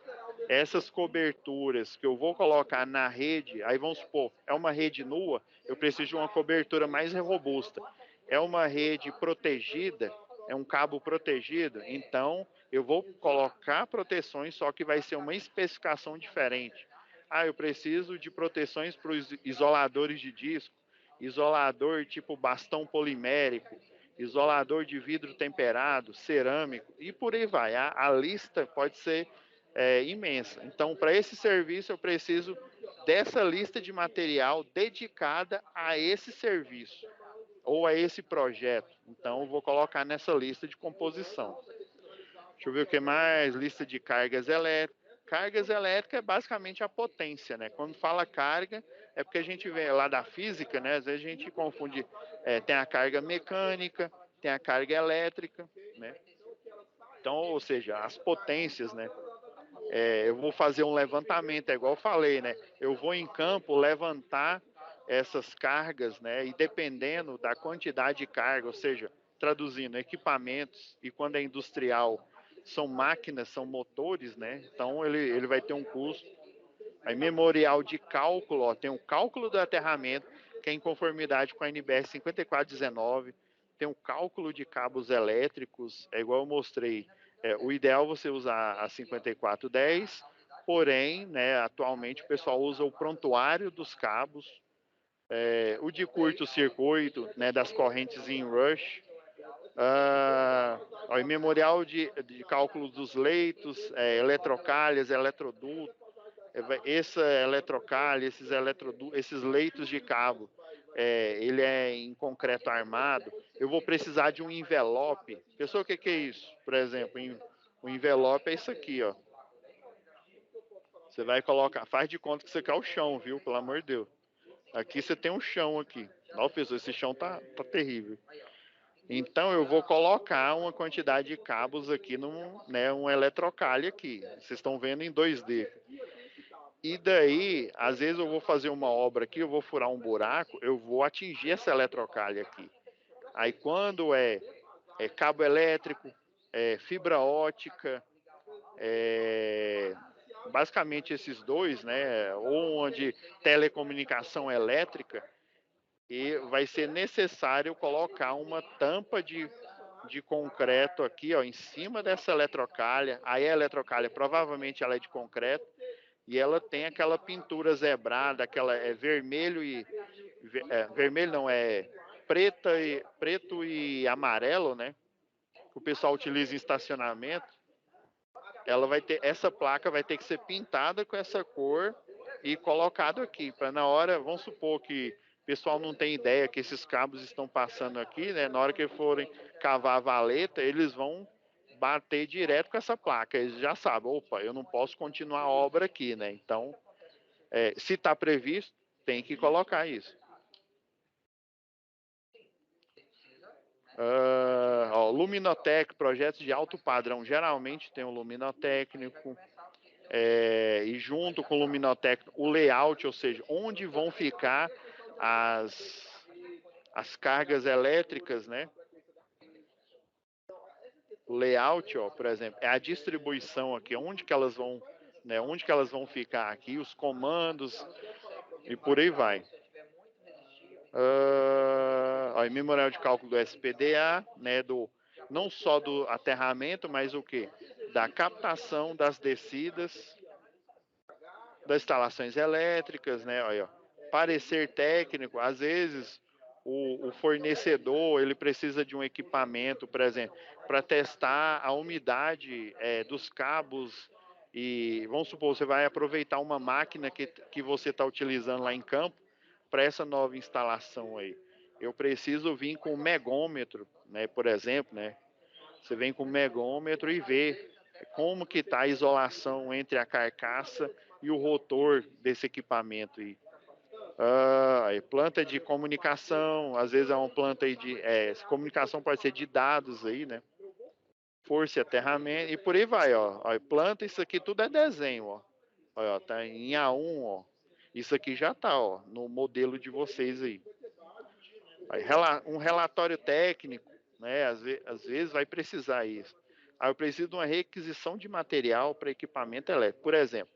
Essas coberturas que eu vou colocar na rede, aí vamos supor, é uma rede nua, eu preciso de uma cobertura mais robusta. É uma rede protegida, é um cabo protegido, então eu vou colocar proteções, só que vai ser uma especificação diferente. Eu preciso de proteções para os isoladores de disco, isolador tipo bastão polimérico, isolador de vidro temperado, cerâmico, e por aí vai. A lista pode ser imensa. Então, para esse serviço, eu preciso dessa lista de material dedicada a esse serviço ou a esse projeto. Então, eu vou colocar nessa lista de composição. Deixa eu ver o que mais. Lista de cargas elétricas. Cargas elétricas é basicamente a potência, né? Quando fala carga, é porque a gente vê lá da física, né? Às vezes a gente confunde, tem a carga mecânica, tem a carga elétrica, né? Então, ou seja, as potências, né? Eu vou fazer um levantamento, é igual eu falei, né? Eu vou em campo levantar essas cargas, né? E dependendo da quantidade de carga, ou seja, traduzindo, equipamentos, e quando é industrial, são máquinas, são motores, né? Então ele vai ter um custo. Aí memorial de cálculo, ó, tem o cálculo do aterramento, que é em conformidade com a NBR 5419, tem o cálculo de cabos elétricos, é igual eu mostrei. O ideal é você usar a 5410, porém, né, atualmente o pessoal usa o prontuário dos cabos, o de curto-circuito, né, das correntes em rush, Ó, e memorial de cálculo dos leitos, eletrocalhas, eletroduto, essa eletrocalha, esses leitos de cabo, ele é em concreto armado. Eu vou precisar de um envelope. Pessoal, o que é isso? Por exemplo, o envelope é isso aqui, ó. Você vai colocar, faz de conta que isso aqui é o chão, viu? Pelo amor de Deus. Aqui você tem um chão aqui. Ó, pessoal, esse chão tá terrível. Então eu vou colocar uma quantidade de cabos aqui um eletrocalho aqui. Vocês estão vendo em 2D. E daí, às vezes eu vou fazer uma obra aqui, eu vou furar um buraco, eu vou atingir essa eletrocalha aqui. Aí quando é cabo elétrico, fibra ótica, basicamente esses dois, né? Ou onde telecomunicação elétrica, e vai ser necessário colocar uma tampa de concreto aqui, ó, em cima dessa eletrocalha. Aí a eletrocalha provavelmente ela é de concreto e ela tem aquela pintura zebrada, aquela vermelho e vermelho não é preto e amarelo, né? Que o pessoal utiliza em estacionamento. Ela vai ter essa placa vai ter que ser pintada com essa cor e colocado aqui para na hora, vamos supor que o pessoal não tem ideia que esses cabos estão passando aqui, né? Na hora que forem cavar a valeta, eles vão bater direto com essa placa. Eles já sabem, opa, eu não posso continuar a obra aqui, né? Então, se está previsto, tem que colocar isso. Luminotec, projetos de alto padrão, geralmente tem um luminotécnico, e junto com o luminotécnico, o layout, ou seja, onde vão ficar as cargas elétricas, né? O layout, ó, por exemplo, é a distribuição aqui, onde que elas vão, né? Onde que elas vão ficar aqui, os comandos e por aí vai. Memorial de cálculo do SPDA, né? Não só do aterramento, mas o que? Da captação das descidas, das instalações elétricas, né? Olha, parecer técnico, às vezes o fornecedor ele precisa de um equipamento, por exemplo, para testar a umidade dos cabos e vamos supor, você vai aproveitar uma máquina que você está utilizando lá em campo para essa nova instalação aí. Eu preciso vir com um megômetro, né? Por exemplo, né? Você vem com um megômetro e vê como que está a isolação entre a carcaça e o rotor desse equipamento aí. Planta de comunicação, às vezes é uma planta aí de comunicação pode ser de dados aí, né? Força e aterramento e por aí vai, ó. Planta, isso aqui tudo é desenho, ó. Ó, tá em A1, ó. Isso aqui já tá, ó, no modelo de vocês aí. Um relatório técnico, né? Às vezes vai precisar isso. Eu preciso de uma requisição de material para equipamento elétrico. Por exemplo,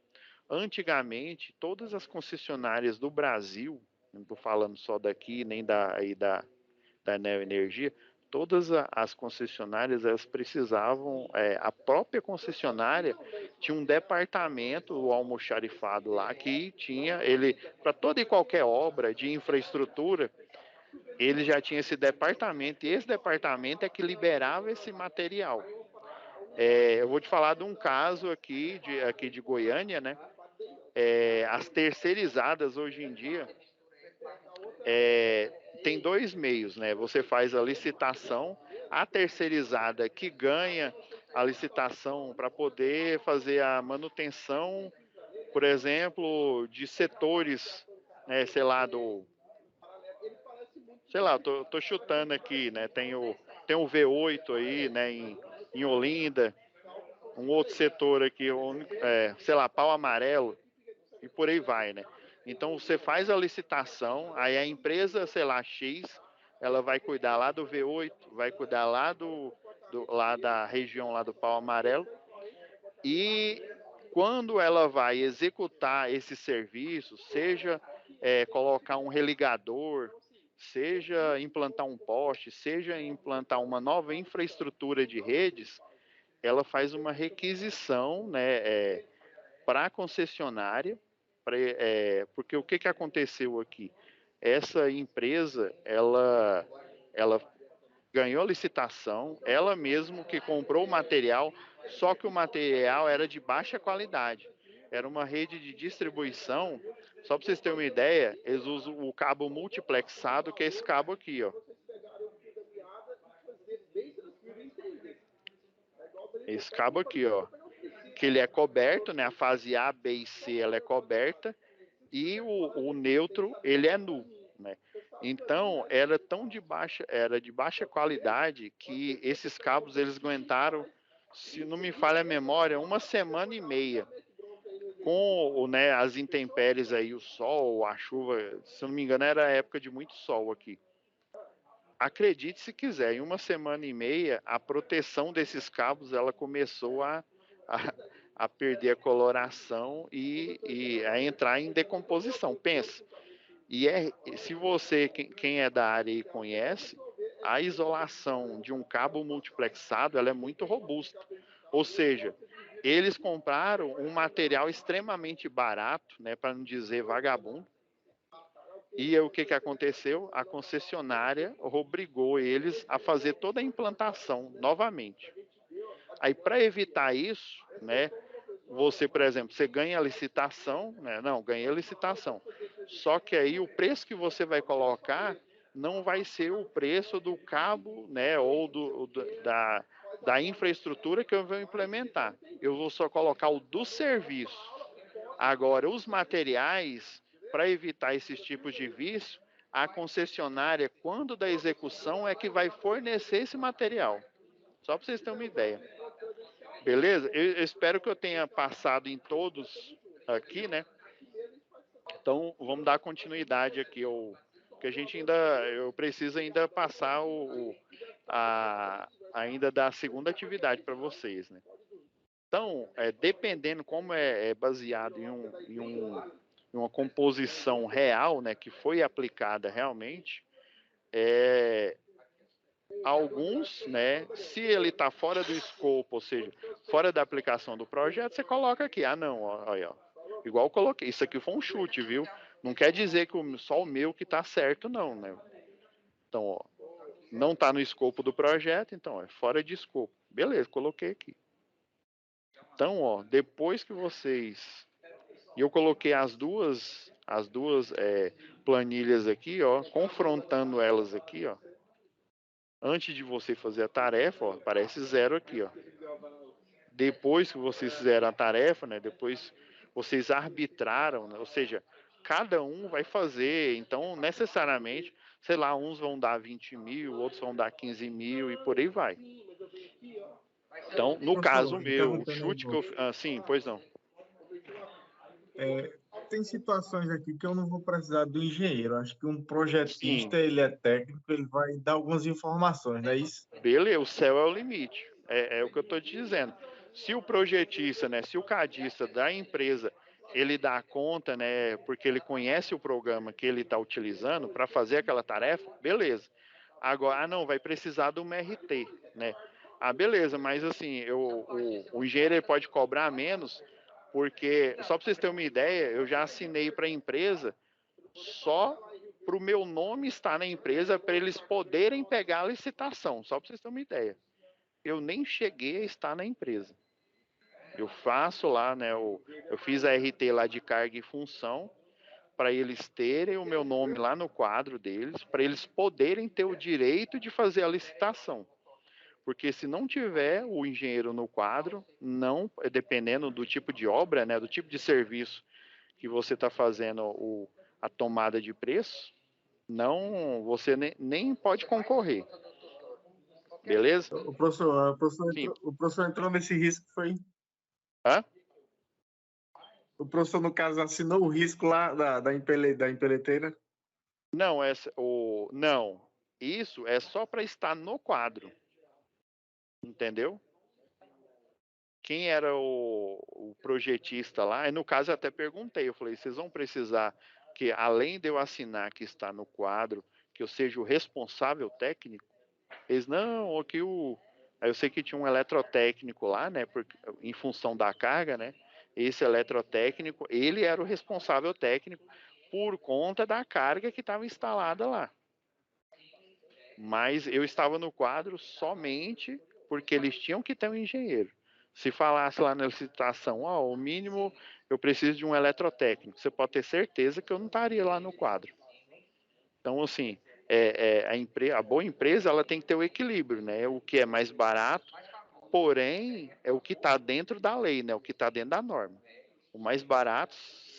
antigamente, todas as concessionárias do Brasil, não estou falando só daqui, nem da Neoenergia, todas as concessionárias, elas precisavam, a própria concessionária tinha um departamento, o almoxarifado lá, que tinha, para toda e qualquer obra de infraestrutura, ele já tinha esse departamento, e esse departamento é que liberava esse material. Eu vou te falar de um caso aqui de Goiânia, né? As terceirizadas hoje em dia tem dois meios, né? Você faz a licitação, a terceirizada que ganha a licitação para poder fazer a manutenção, por exemplo, de setores, né? Sei lá, tô chutando aqui, né? Tem o V8 aí, né? Em Olinda, um outro setor aqui, sei lá, Pau Amarelo, e por aí vai, né? Então você faz a licitação, aí a empresa, sei lá, X, ela vai cuidar lá do V8, vai cuidar lá lá da região lá do Pau Amarelo, e quando ela vai executar esse serviço, seja colocar um religador, seja implantar um poste, seja implantar uma nova infraestrutura de redes, ela faz uma requisição, né, para a concessionária, porque o que aconteceu aqui? Essa empresa, ela ganhou a licitação, ela mesmo que comprou o material, só que o material era de baixa qualidade. Era uma rede de distribuição, só para vocês terem uma ideia, eles usam o cabo multiplexado, que é esse cabo aqui, ó. Esse cabo aqui, ó, que ele é coberto, né? A fase A, B e C, ela é coberta, e o neutro, ele é nu, né? Então, era de baixa qualidade que esses cabos, eles aguentaram, se não me falha a memória, 1 semana e meia. Com, né, as intempéries aí, o sol, a chuva, se eu não me engano, era época de muito sol aqui. Acredite se quiser, em 1 semana e meia, a proteção desses cabos, ela começou a perder a coloração e a entrar em decomposição. Pensa. E se você, quem é da área e conhece, a isolação de um cabo multiplexado, ela é muito robusta. Ou seja, eles compraram um material extremamente barato, né, para não dizer vagabundo. E o que aconteceu? A concessionária obrigou eles a fazer toda a implantação novamente. Aí, para evitar isso, né, você, por exemplo, você ganha a licitação, né? Não, ganhei a licitação. Só que aí o preço que você vai colocar não vai ser o preço do cabo, né, ou da infraestrutura que eu vou implementar. Eu vou só colocar o do serviço. Agora, os materiais, para evitar esses tipos de vício, a concessionária, quando da execução, é que vai fornecer esse material. Só para vocês terem uma ideia. Beleza? Eu espero que eu tenha passado em todos aqui, né? Então, vamos dar continuidade aqui. Que a gente eu preciso ainda passar ainda da segunda atividade para vocês, né? Então, dependendo como é baseado em uma composição real, né, que foi aplicada realmente, alguns, né, se ele está fora do escopo, ou seja, fora da aplicação do projeto, você coloca aqui. Ah, não, ó, igual eu coloquei, isso aqui foi um chute, viu? Não quer dizer que só o meu que está certo, não, né? Então, ó, não está no escopo do projeto, então é fora de escopo. Beleza, coloquei aqui. Então, ó, depois que vocês... E eu coloquei as duas planilhas aqui, ó, confrontando elas aqui, ó. Antes de você fazer a tarefa, ó, aparece 0 aqui, ó. Depois que vocês fizeram a tarefa, né, depois vocês arbitraram, né, ou seja, cada um vai fazer, então necessariamente, sei lá, uns vão dar 20 mil, outros vão dar 15 mil e por aí vai. Então, no caso meu, o chute que eu... sim, pois não. Tem situações aqui que eu não vou precisar do engenheiro. Acho que um projetista, Sim. ele é técnico, ele vai dar algumas informações, não é isso? Beleza, o céu é o limite. É o que eu estou te dizendo. Se o projetista, né, se o cadista da empresa, ele dá conta, né, porque ele conhece o programa que ele está utilizando para fazer aquela tarefa, beleza. Agora, não, vai precisar de uma RT, né? Ah, beleza, mas assim, o engenheiro ele pode cobrar menos, porque, só para vocês terem uma ideia, eu já assinei para a empresa só para o meu nome estar na empresa, para eles poderem pegar a licitação, só para vocês terem uma ideia. Eu nem cheguei a estar na empresa. Eu faço lá, né, eu fiz a RT lá de carga e função, para eles terem o meu nome lá no quadro deles, para eles poderem ter o direito de fazer a licitação. Porque se não tiver o engenheiro no quadro, não, dependendo do tipo de obra, né, do tipo de serviço que você está fazendo a tomada de preço, não, você nem pode concorrer. Beleza? O professor entrou nesse risco, foi? Hã? O professor, no caso, assinou o risco lá da empeleiteira? Não, não. Isso é só para estar no quadro. Entendeu? Quem era o projetista lá, no caso eu até perguntei, eu falei, vocês vão precisar que, além de eu assinar que está no quadro, que eu seja o responsável técnico? Eles, não, aqui Aí eu sei que tinha um eletrotécnico lá, né, em função da carga, né, esse eletrotécnico, ele era o responsável técnico por conta da carga que estava instalada lá. Mas eu estava no quadro somente porque eles tinham que ter um engenheiro. Se falasse lá na licitação, o mínimo eu preciso de um eletrotécnico, você pode ter certeza que eu não estaria lá no quadro. Então, assim, a boa empresa ela tem que ter o equilíbrio, né? O que é mais barato, porém, é o que está dentro da lei, né? O que está dentro da norma. O mais barato,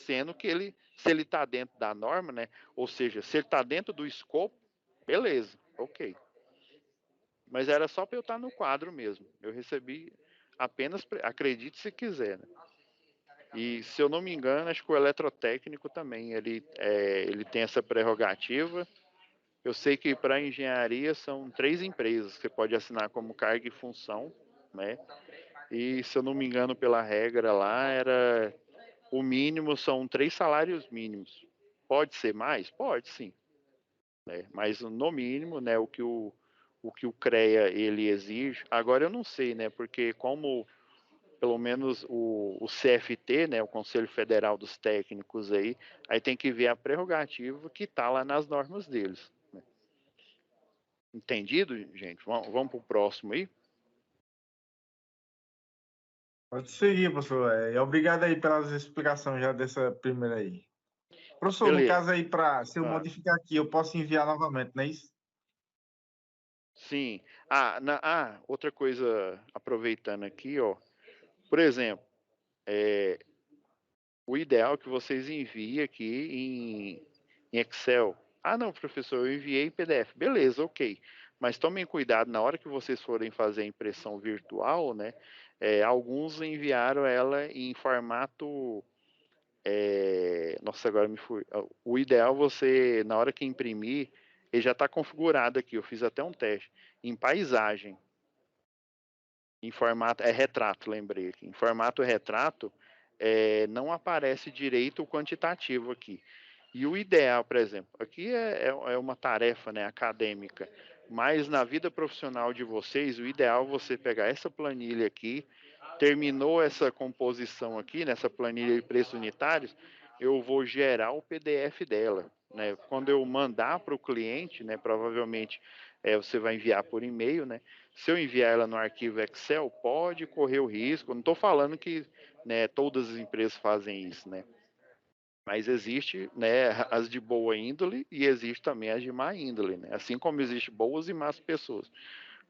sendo que se ele está dentro da norma, né? Ou seja, se ele está dentro do escopo, beleza, ok. Mas era só para eu estar no quadro mesmo. Eu recebi apenas, acredite se quiser, né? E se eu não me engano, acho que o eletrotécnico também, ele tem essa prerrogativa. Eu sei que para engenharia são 3 empresas que você pode assinar como carga e função, né? E se eu não me engano, pela regra lá, o mínimo são 3 salários mínimos. Pode ser mais? Pode sim. Né? Mas no mínimo, né, o que o CREA ele exige. Agora eu não sei, né? Porque como pelo menos o CFT, né, o Conselho Federal dos Técnicos aí tem que ver a prerrogativa que está lá nas normas deles. Né? Entendido, gente? Vamos para o próximo aí? Pode seguir, professor. E obrigado aí pelas explicações já dessa primeira aí. Professor, no Beleza. caso aí, se eu modificar aqui, eu posso enviar novamente, não é isso? Sim. Outra coisa, aproveitando aqui, ó. Por exemplo, o ideal é que vocês enviem aqui em Excel. Ah, não, professor, eu enviei em PDF. Beleza, ok. Mas tomem cuidado na hora que vocês forem fazer a impressão virtual, né? Alguns enviaram ela em formato. Nossa, agora me fui. O ideal você, na hora que imprimir, ele já está configurado aqui. Eu fiz até um teste. Em paisagem. Em formato. É retrato, lembrei aqui. Em formato retrato, não aparece direito o quantitativo aqui. E o ideal, por exemplo, aqui é uma tarefa, né, acadêmica, mas na vida profissional de vocês, o ideal é você pegar essa planilha aqui, terminou essa composição aqui, nessa planilha de preços unitários, eu vou gerar o PDF dela. Né? Quando eu mandar para o cliente, né, provavelmente você vai enviar por e-mail, né? Se eu enviar ela no arquivo Excel, pode correr o risco. Eu não estou falando que, né, todas as empresas fazem isso, né? Mas existe, né, as de boa índole e existe também as de má índole, né? Assim como existe boas e más pessoas.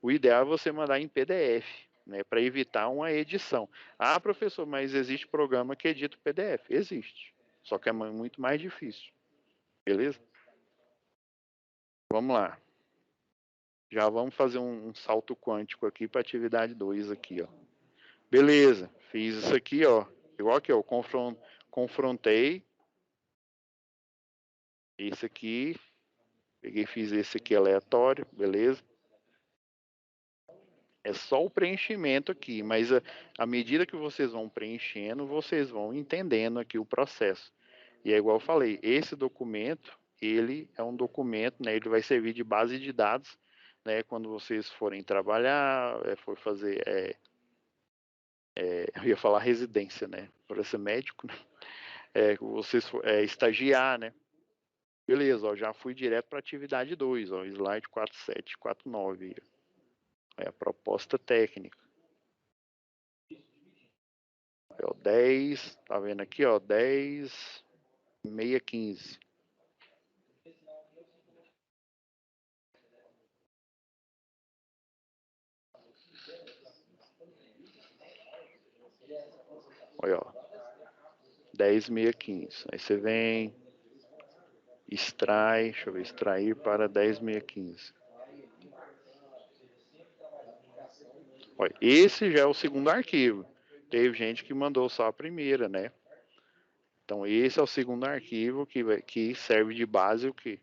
O ideal é você mandar em PDF, né, para evitar uma edição. Ah, professor, mas existe programa que edita o PDF? Existe. Só que é muito mais difícil. Beleza? Vamos lá. Já vamos fazer um salto quântico aqui para atividade 2 aqui, ó. Beleza, fiz isso aqui, ó. Igual aqui, ó, confrontei esse aqui, peguei, fiz esse aqui aleatório, beleza? É só o preenchimento aqui, mas à medida que vocês vão preenchendo, vocês vão entendendo aqui o processo. E é igual eu falei, esse documento, ele é um documento, né? Ele vai servir de base de dados, né? Quando vocês forem trabalhar, for fazer, eu ia falar residência, né? Para ser médico, né? Vocês estagiar, né? Beleza, ó, já fui direto para atividade 2, ó, slide 4749. É a proposta técnica. Ó, 10, tá vendo aqui, ó, 10, 615. Olha, ó, 10, 615. Aí você vem, extrai, deixa eu ver, extrair para 10, 615. Olha, esse já é o segundo arquivo. Teve gente que mandou só a primeira, né? Então, esse é o segundo arquivo que serve de base o quê?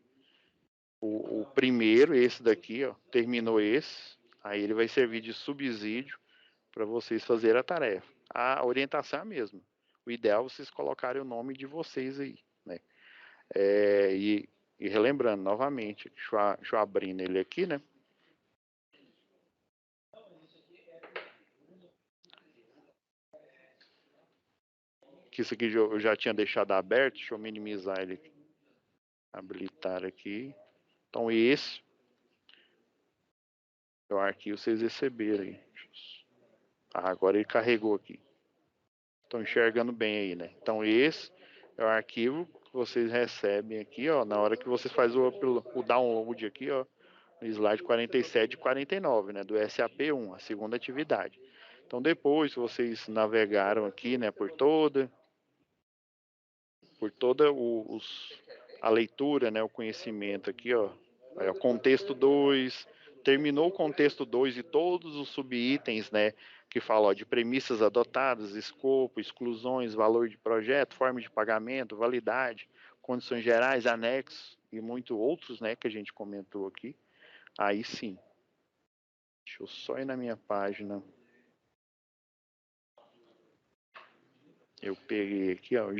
O primeiro, esse daqui, ó, terminou esse, aí ele vai servir de subsídio para vocês fazerem a tarefa. A orientação é a mesma. O ideal é vocês colocarem o nome de vocês aí, né? E relembrando novamente, deixa eu abrir nele aqui, né? Que isso aqui eu já tinha deixado aberto, deixa eu minimizar ele aqui. Habilitar aqui. Então esse É o arquivo vocês receberam aí. Agora ele carregou aqui. Estão enxergando bem aí, né? Então esse é o arquivo que vocês recebem aqui, ó, na hora que vocês fazem o download aqui, ó, no slide 47 e 49, né, do SAP1, a segunda atividade. Então depois que vocês navegaram aqui, né, por toda a leitura, né, o conhecimento aqui, ó, aí, ó, contexto 2, terminou o contexto 2 e todos os subitens, né, que falam, ó, de premissas adotadas, escopo, exclusões, valor de projeto, forma de pagamento, validade, condições gerais, anexos e muito outros, né, que a gente comentou aqui. Aí sim. Deixa eu só ir na minha página. Eu peguei aqui, ó, eu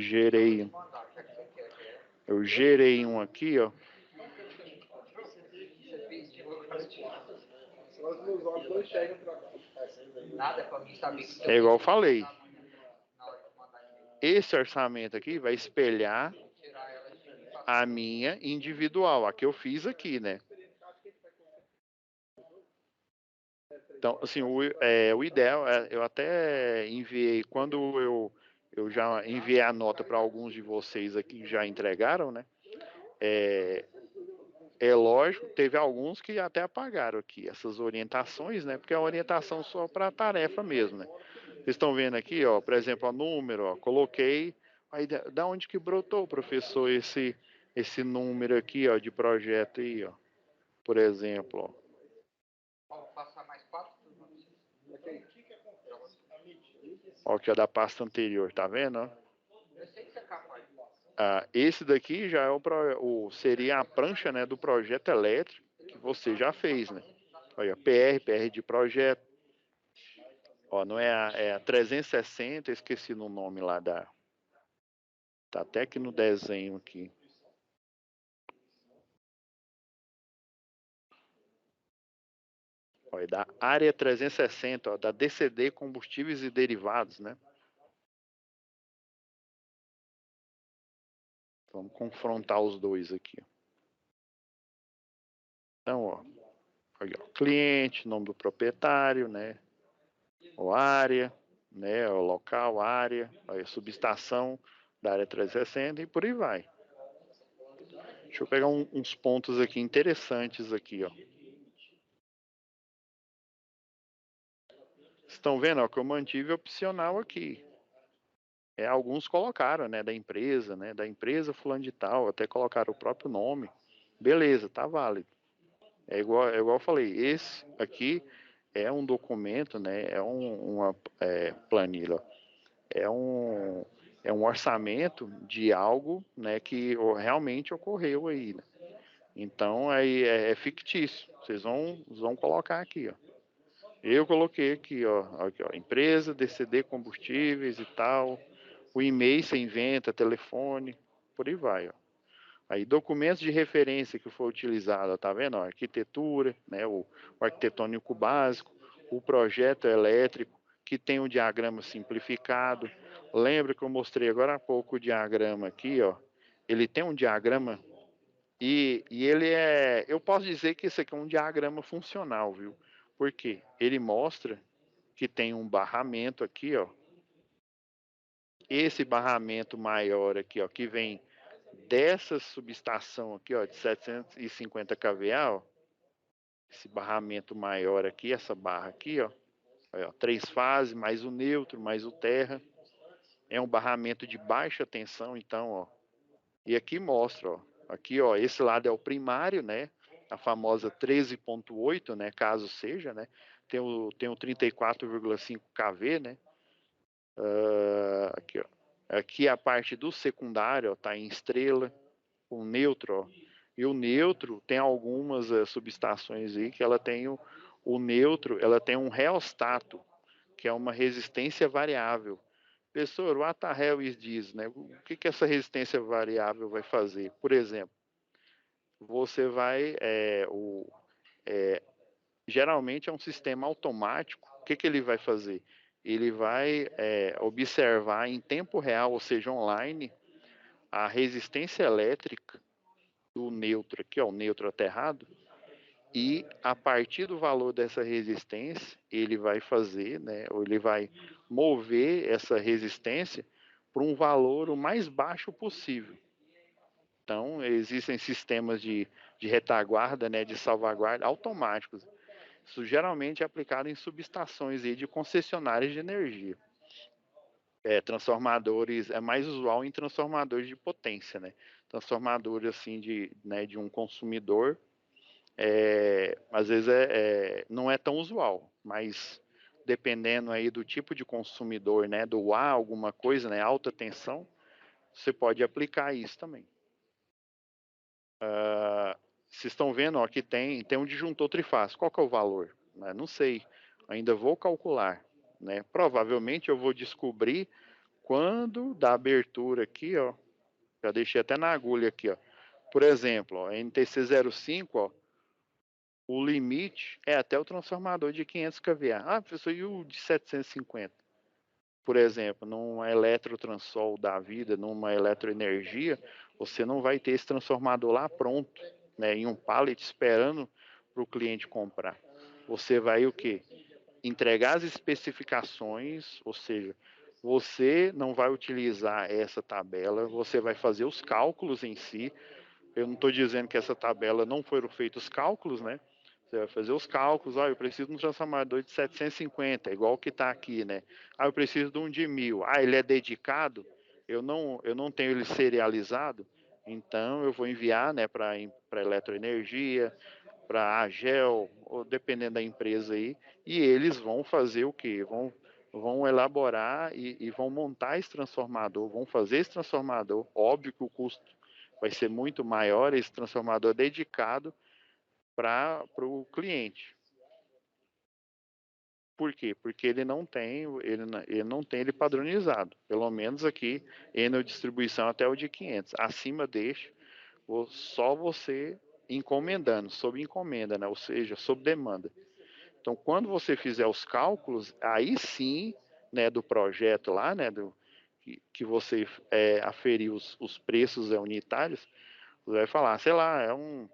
gerei um aqui, ó. É igual eu falei. Esse orçamento aqui vai espelhar a minha individual, a que eu fiz aqui, né? Então, assim, o ideal, eu até enviei, quando eu já enviei a nota para alguns de vocês aqui que já entregaram, né? É lógico, teve alguns que até apagaram aqui essas orientações, né? Porque é uma orientação só para a tarefa mesmo, né? Vocês estão vendo aqui, ó, por exemplo, o número, ó, coloquei, aí da onde que brotou, professor, esse número aqui, ó, de projeto aí, ó, por exemplo, ó. Ó, que é da pasta anterior, tá vendo, ó? Esse daqui já é seria a prancha, né, do projeto elétrico que você já fez, né? Olha, PR de projeto. Ó, não é a 360, esqueci no nome lá da... Tá até aqui no desenho aqui. Olha, da área 360, ó, da DCD Combustíveis e Derivados, né? Vamos confrontar os dois aqui. Então, ó, cliente, nome do proprietário, né? O área, né? O local, área, a subestação da área 360 e por aí vai. Deixa eu pegar uns pontos aqui interessantes aqui, ó. Estão vendo, ó, que eu mantive opcional aqui. Alguns colocaram, né, da empresa fulano de tal, até colocaram o próprio nome. Beleza, tá válido. É igual eu falei, esse aqui é um documento, né, uma planilha, é um orçamento de algo, né, que realmente ocorreu aí, né? Então aí é fictício. Vocês vão colocar aqui, ó. Eu coloquei aqui, ó, empresa, DCD Combustíveis e tal. O e-mail você inventa, telefone, por aí vai, ó. Aí documentos de referência que foi utilizado, tá vendo? Ó, arquitetura, né, o arquitetônico básico, o projeto elétrico, que tem um diagrama simplificado. Lembra que eu mostrei agora há pouco o diagrama aqui, ó? Ele tem um diagrama e ele eu posso dizer que esse aqui é um diagrama funcional, viu? Porque ele mostra que tem um barramento aqui, ó. Esse barramento maior aqui, ó, que vem dessa subestação aqui, ó, de 750 kVA, ó, esse barramento maior aqui, essa barra aqui, ó, 3 fases, mais o neutro, mais o terra, é um barramento de baixa tensão, então, ó, e aqui mostra, ó, aqui, ó, esse lado é o primário, né, a famosa 13.8, né, caso seja, né, tem o 34,5 kV, né, aqui, ó. Aqui a parte do secundário está em estrela, o neutro, ó. E o neutro tem algumas subestações aí que ela tem o neutro, ela tem um reostato, que é uma resistência variável. Professor, what the hell is this, né? O que essa resistência variável vai fazer? Por exemplo, você vai, geralmente é um sistema automático, o que ele vai fazer? Ele vai observar em tempo real, ou seja, online, a resistência elétrica do neutro aqui, ó, o neutro aterrado, e a partir do valor dessa resistência, ele vai fazer, né, ou ele vai mover essa resistência para um valor o mais baixo possível. Então, existem sistemas de retaguarda, né, de salvaguarda automáticos. Isso geralmente é aplicado em subestações aí de concessionárias de energia. Transformadores, é mais usual em transformadores de potência, né? Transformadores assim de um consumidor, às vezes não é tão usual, mas dependendo aí do tipo de consumidor, né, do A, alguma coisa, né, alta tensão, você pode aplicar isso também. Vocês estão vendo, ó, que tem um disjuntor trifásico. Qual que é o valor? Não sei, ainda vou calcular, né? Provavelmente eu vou descobrir quando da abertura aqui, ó, já deixei até na agulha aqui, ó. Por exemplo, ó, NTC05, ó, o limite é até o transformador de 500 kVA. Ah, professor, e o de 750? Por exemplo, numa eletrotransol da vida, numa eletroenergia, você não vai ter esse transformador lá pronto, né, em um pallet esperando para o cliente comprar. Você vai o quê? Entregar as especificações, ou seja, você não vai utilizar essa tabela, você vai fazer os cálculos em si. Eu não estou dizendo que essa tabela não foram feitos os cálculos, né? Você vai fazer os cálculos, eu preciso de um transformador de 750, igual o que está aqui, né? Eu preciso de um de 1000. Ele é dedicado, eu não tenho ele serializado, então eu vou enviar, né, para eletroenergia, para a AGEL, ou dependendo da empresa aí, e eles vão fazer o quê? Vão elaborar e vão montar esse transformador, vão fazer esse transformador. Óbvio que o custo vai ser muito maior, esse transformador dedicado para o cliente. Por quê? Porque ele não tem ele padronizado. Pelo menos aqui, Enel distribuição até o de 500. Acima deixa, só você encomendando, sob encomenda, né? Ou seja, sob demanda. Então, quando você fizer os cálculos, aí sim, né, do projeto lá, né, que você aferiu os preços unitários, você vai falar, sei lá, é um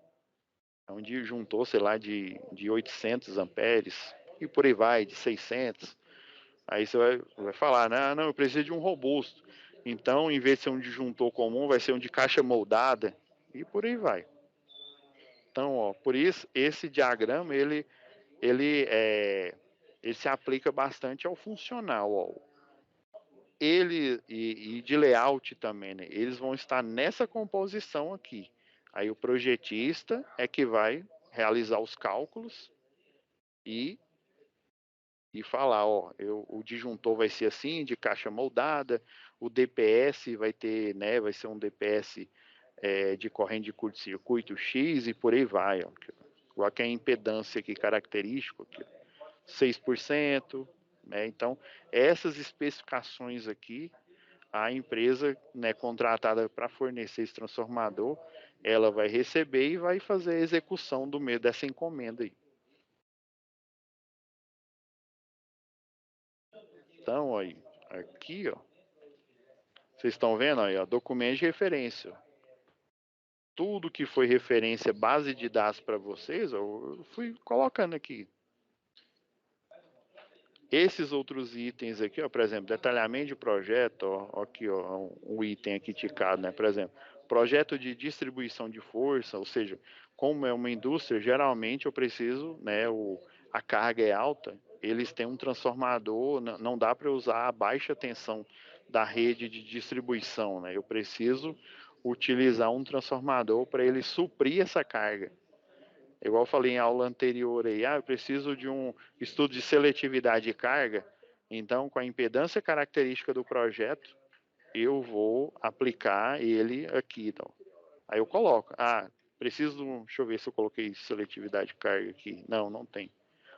disjuntor, sei lá, de 800 amperes, e por aí vai, de 600. Aí você vai falar, né, não, eu preciso de um robusto. Então, em vez de ser um disjuntor comum, vai ser um de caixa moldada, e por aí vai. Então, ó, por isso, esse diagrama, ele se aplica bastante ao funcional, ó. Ele e de layout também, né? Eles vão estar nessa composição aqui. Aí o projetista é que vai realizar os cálculos e falar, ó, o disjuntor vai ser assim, de caixa moldada, o DPS vai ter, né, vai ser um DPS de corrente de curto-circuito X e por aí vai, ó. Igual que a impedância aqui característica, aqui, 6%, né? Então, essas especificações aqui, a empresa, né, contratada para fornecer esse transformador, ela vai receber e vai fazer a execução do meio dessa encomenda aí. Então, aí, aqui, ó, vocês estão vendo aí, ó, documento de referência. Tudo que foi referência, base de dados para vocês, ó, eu fui colocando aqui. Esses outros itens aqui, ó, por exemplo, detalhamento de projeto, ó, aqui, ó, um item aqui ticado, né? Por exemplo, projeto de distribuição de força, ou seja, como é uma indústria, geralmente eu preciso, né, a carga é alta, eles têm um transformador, não dá para usar a baixa tensão da rede de distribuição, né? Eu preciso utilizar um transformador para ele suprir essa carga. Igual eu falei em aula anterior aí, eu preciso de um estudo de seletividade de carga, então com a impedância característica do projeto, eu vou aplicar ele aqui. Então. Aí eu coloco, preciso, deixa eu ver se eu coloquei seletividade de carga aqui. Não tem.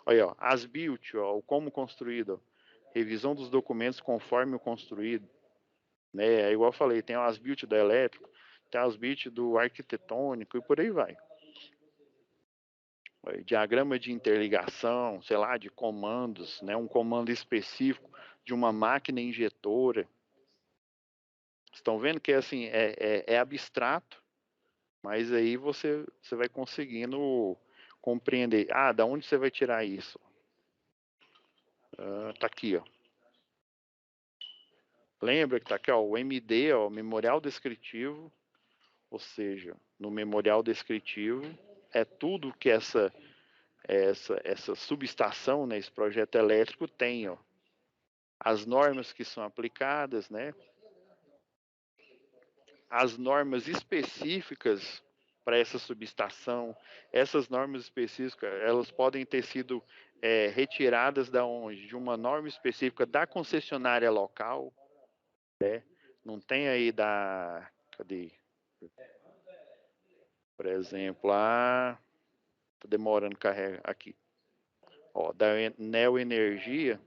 Olha, ó, as built, ó, o como construído, ó, revisão dos documentos conforme o construído, né? É igual eu falei, tem as built do elétrico, tem as built do arquitetônico e por aí vai. Diagrama de interligação, sei lá, de comandos, né? Um comando específico de uma máquina injetora. Estão vendo que assim, é abstrato, mas aí você vai conseguindo compreender. Ah, da onde você vai tirar isso? Tá aqui, ó. Lembra que tá aqui, ó, o MD, ó, Memorial Descritivo, ou seja, no Memorial Descritivo é tudo que essa subestação, né, esse projeto elétrico tem, ó. As normas que são aplicadas, né? As normas específicas para essa subestação, essas normas específicas, elas podem ter sido retiradas da onde? De uma norma específica da concessionária local, né? Não tem aí da... Cadê? Por exemplo, tá demorando carregar aqui. Ó, da Neo Energia.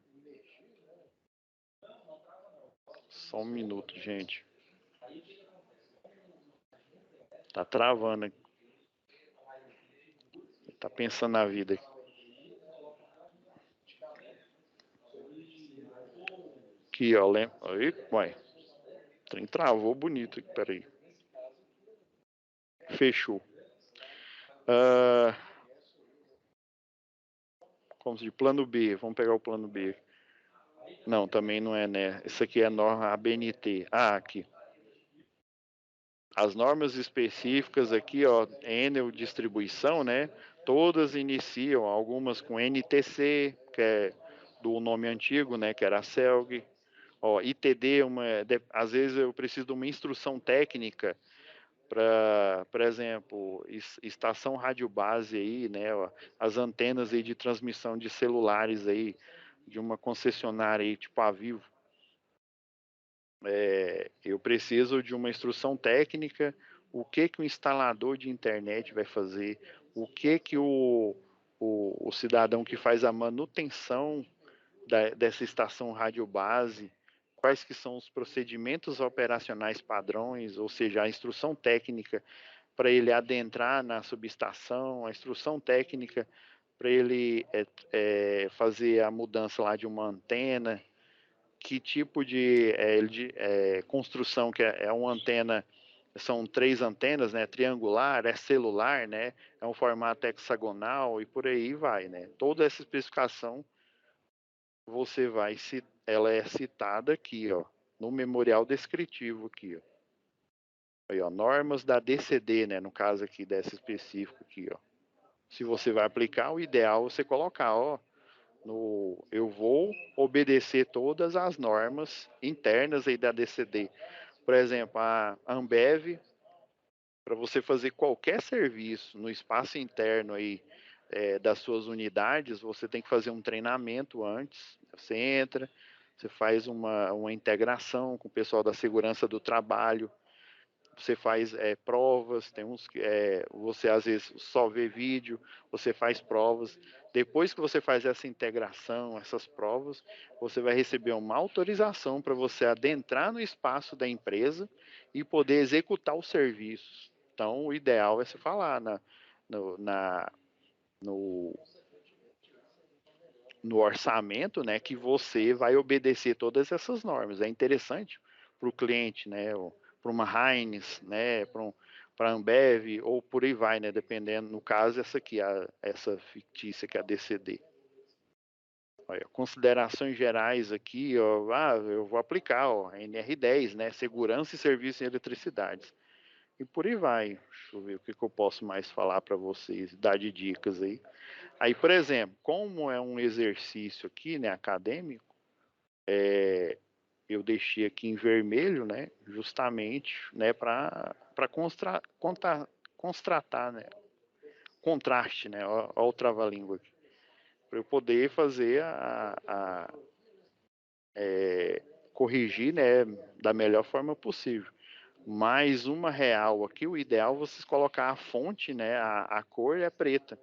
Só um minuto, gente. Tá travando aqui. Tá pensando na vida aqui. Aqui, ó, lembra? Aí, uai. O trem travou bonito aqui, peraí. Fechou. Como se de plano B, vamos pegar o plano B. Não, também não é, né? Isso aqui é a norma ABNT. Ah, aqui. As normas específicas aqui, ó, Enel distribuição, né? Todas iniciam, algumas com NTC, que é do nome antigo, né? Que era a CELG. Ó, ITD, às vezes eu preciso de uma instrução técnica para, por exemplo, estação rádio base aí, né? Ó, as antenas aí de transmissão de celulares aí, de uma concessionária aí, tipo a Vivo. Eu preciso de uma instrução técnica, o que o instalador de internet vai fazer, o que o cidadão que faz a manutenção dessa estação rádio base, quais que são os procedimentos operacionais padrões, ou seja, a instrução técnica para ele adentrar na subestação, a instrução técnica para ele fazer a mudança lá de uma antena, que tipo de construção que é uma antena, são 3 antenas, né, triangular, é celular, né, é um formato hexagonal e por aí vai, né. Toda essa especificação ela é citada aqui, ó, no memorial descritivo aqui, ó. Aí, ó, normas da DCD, né, no caso aqui dessa específico aqui, ó. Se você vai aplicar, o ideal é você colocar, ó, eu vou obedecer todas as normas internas aí da DCD. Por exemplo, a Ambev, para você fazer qualquer serviço no espaço interno aí das suas unidades, você tem que fazer um treinamento antes. Você entra, você faz uma integração com o pessoal da segurança do trabalho, você faz provas, tem uns que você às vezes só vê vídeo, você faz provas. Depois que você faz essa integração, essas provas, você vai receber uma autorização para você adentrar no espaço da empresa e poder executar os serviços. Então, o ideal é você falar no orçamento, né, que você vai obedecer todas essas normas. É interessante para o cliente, né, para uma Heinz, né, para a Ambev, ou por aí vai, né, dependendo, no caso, essa aqui, essa fictícia que é a DCD. Olha, considerações gerais aqui, ó, eu vou aplicar, ó, NR10, né, segurança e serviço em eletricidade. E por aí vai. Deixa eu ver o que eu posso mais falar para vocês, dar de dicas aí. Aí, por exemplo, como é um exercício aqui, né, acadêmico, eu deixei aqui em vermelho, né, justamente, né, para constratar, né, contraste, né, ó o trava-língua aqui, para eu poder fazer corrigir, né, da melhor forma possível. Mais uma real aqui, o ideal é vocês colocar a fonte, né, a cor é preta.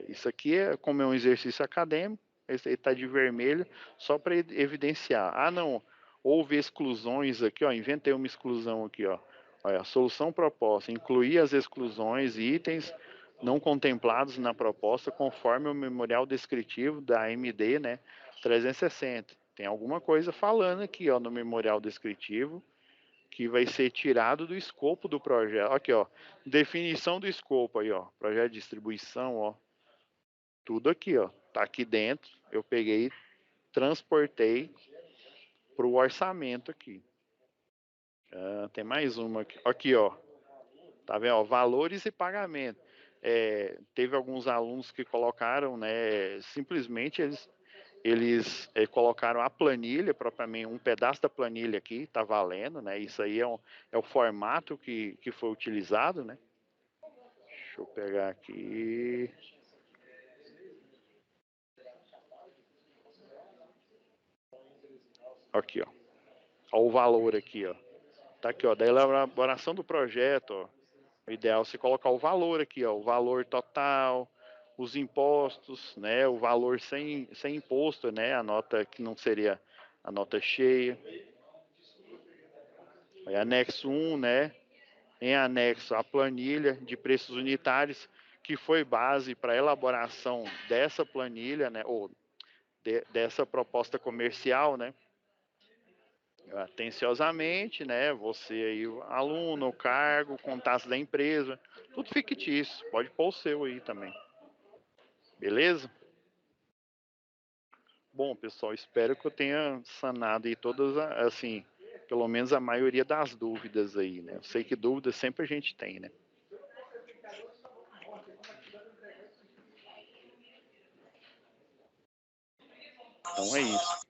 Isso aqui como é um exercício acadêmico, esse aí está de vermelho, só para evidenciar. Ah, não, houve exclusões aqui, ó, inventei uma exclusão aqui, ó. Olha, a solução proposta, incluir as exclusões e itens não contemplados na proposta conforme o memorial descritivo da AMD, né, 360. Tem alguma coisa falando aqui, ó, no memorial descritivo, aqui vai ser tirado do escopo do projeto. Aqui, ó, definição do escopo aí, ó, projeto de distribuição, ó, tudo aqui, ó, tá aqui dentro. Eu peguei, transportei para o orçamento aqui. Tem mais uma aqui, aqui, ó, tá vendo? Ó, valores e pagamento. Teve alguns alunos que colocaram, né, simplesmente eles colocaram a planilha, propriamente um pedaço da planilha aqui, tá valendo, né? Isso aí é o formato que foi utilizado, né? Deixa eu pegar aqui. Aqui, ó. Ó o valor aqui, ó. Tá aqui, ó, da elaboração do projeto, ó. O ideal é você colocar o valor aqui, ó, o valor total, os impostos, né, o valor sem imposto, né, a nota que não seria a nota cheia. Aí, anexo 1, né, em anexo a planilha de preços unitários, que foi base para a elaboração dessa planilha, né, ou dessa proposta comercial, né. Atenciosamente, né, você aí, o aluno, o cargo, contatos da empresa, tudo fictício, pode pôr o seu aí também. Beleza? Bom, pessoal, espero que eu tenha sanado aí todas, assim, pelo menos a maioria das dúvidas aí, né? Eu sei que dúvidas sempre a gente tem, né? Então é isso.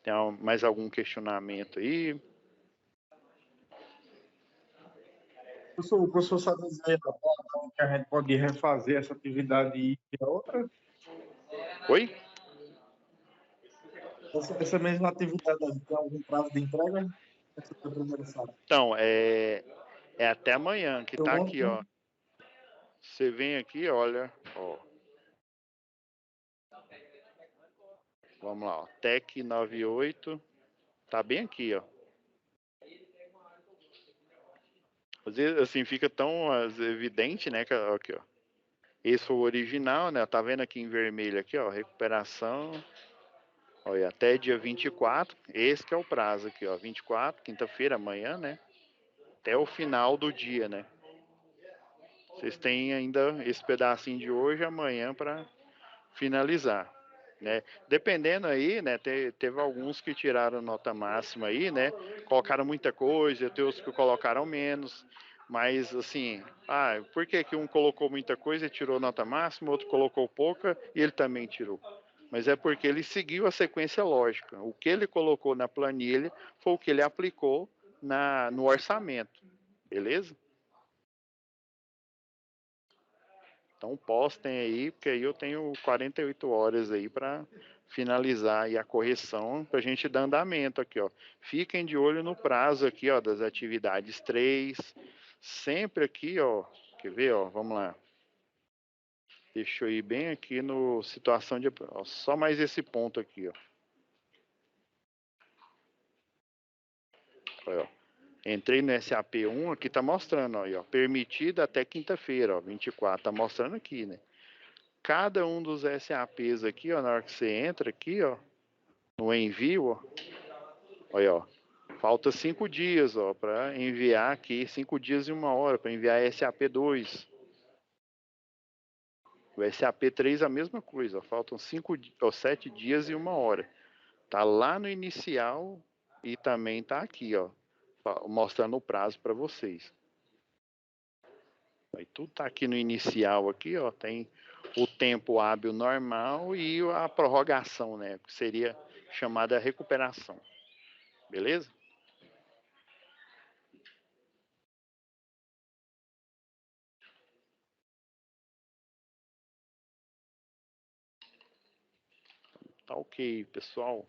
Tem mais algum questionamento aí? O professor sabe dizer que a gente pode refazer essa atividade e a outra? Oi? Essa mesma atividade aí, tem algum prazo de entrega? Essa foi a primeira sala. Então, é até amanhã, que tá aqui, ó. Né? Você vem aqui, olha, ó. Vamos lá, ó. TEC 98, tá bem aqui, ó. Às vezes, assim, fica tão evidente, né, que, aqui, ó. Esse foi o original, né, tá vendo aqui em vermelho aqui, ó, recuperação, olha, até dia 24, esse que é o prazo aqui, ó, 24, quinta-feira, amanhã, né, até o final do dia, né. Vocês têm ainda esse pedacinho de hoje e amanhã para finalizar, né. Dependendo aí, né, teve alguns que tiraram nota máxima aí, né, colocaram muita coisa, tem outros que colocaram menos, mas assim, por que que um colocou muita coisa e tirou nota máxima, outro colocou pouca e ele também tirou? Mas é porque ele seguiu a sequência lógica. O que ele colocou na planilha foi o que ele aplicou no orçamento, beleza? Então postem aí, porque aí eu tenho 48 horas aí para finalizar aí a correção, para a gente dar andamento aqui, ó. Fiquem de olho no prazo aqui, ó, das atividades 3. Sempre aqui, ó, quer ver, ó, vamos lá. Deixa eu ir bem aqui no situação de... Ó, só mais esse ponto aqui, ó. Olha, ó. Entrei no SAP1, aqui tá mostrando, ó, permitido até quinta-feira, ó, 24, tá mostrando aqui, né? Cada um dos SAPs aqui, ó, na hora que você entra aqui, ó, no envio, ó, olha, ó, falta 5 dias, ó, para enviar aqui, 5 dias e 1 hora, para enviar SAP2. O SAP3 a mesma coisa, ó, faltam 7 dias e 1 hora. Tá lá no inicial e também tá aqui, ó, mostrando o prazo para vocês. Aí tudo tá aqui no inicial aqui, ó, tem o tempo hábil normal e a prorrogação, né, que seria chamada recuperação. Beleza? Tá ok, pessoal.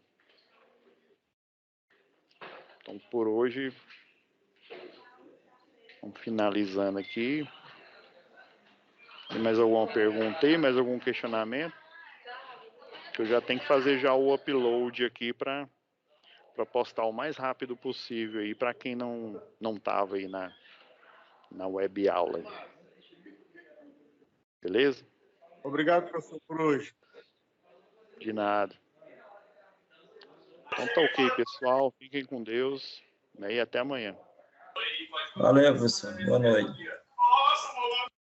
Então por hoje vamos finalizando aqui. Tem mais alguma pergunta aí, mais algum questionamento? Que eu já tenho que fazer já o upload aqui para postar o mais rápido possível aí para quem não tava aí na web aula. Beleza? Obrigado, professor, por hoje. De nada. Então tá ok, pessoal. Fiquem com Deus, né, e até amanhã. Valeu, professor. Boa noite.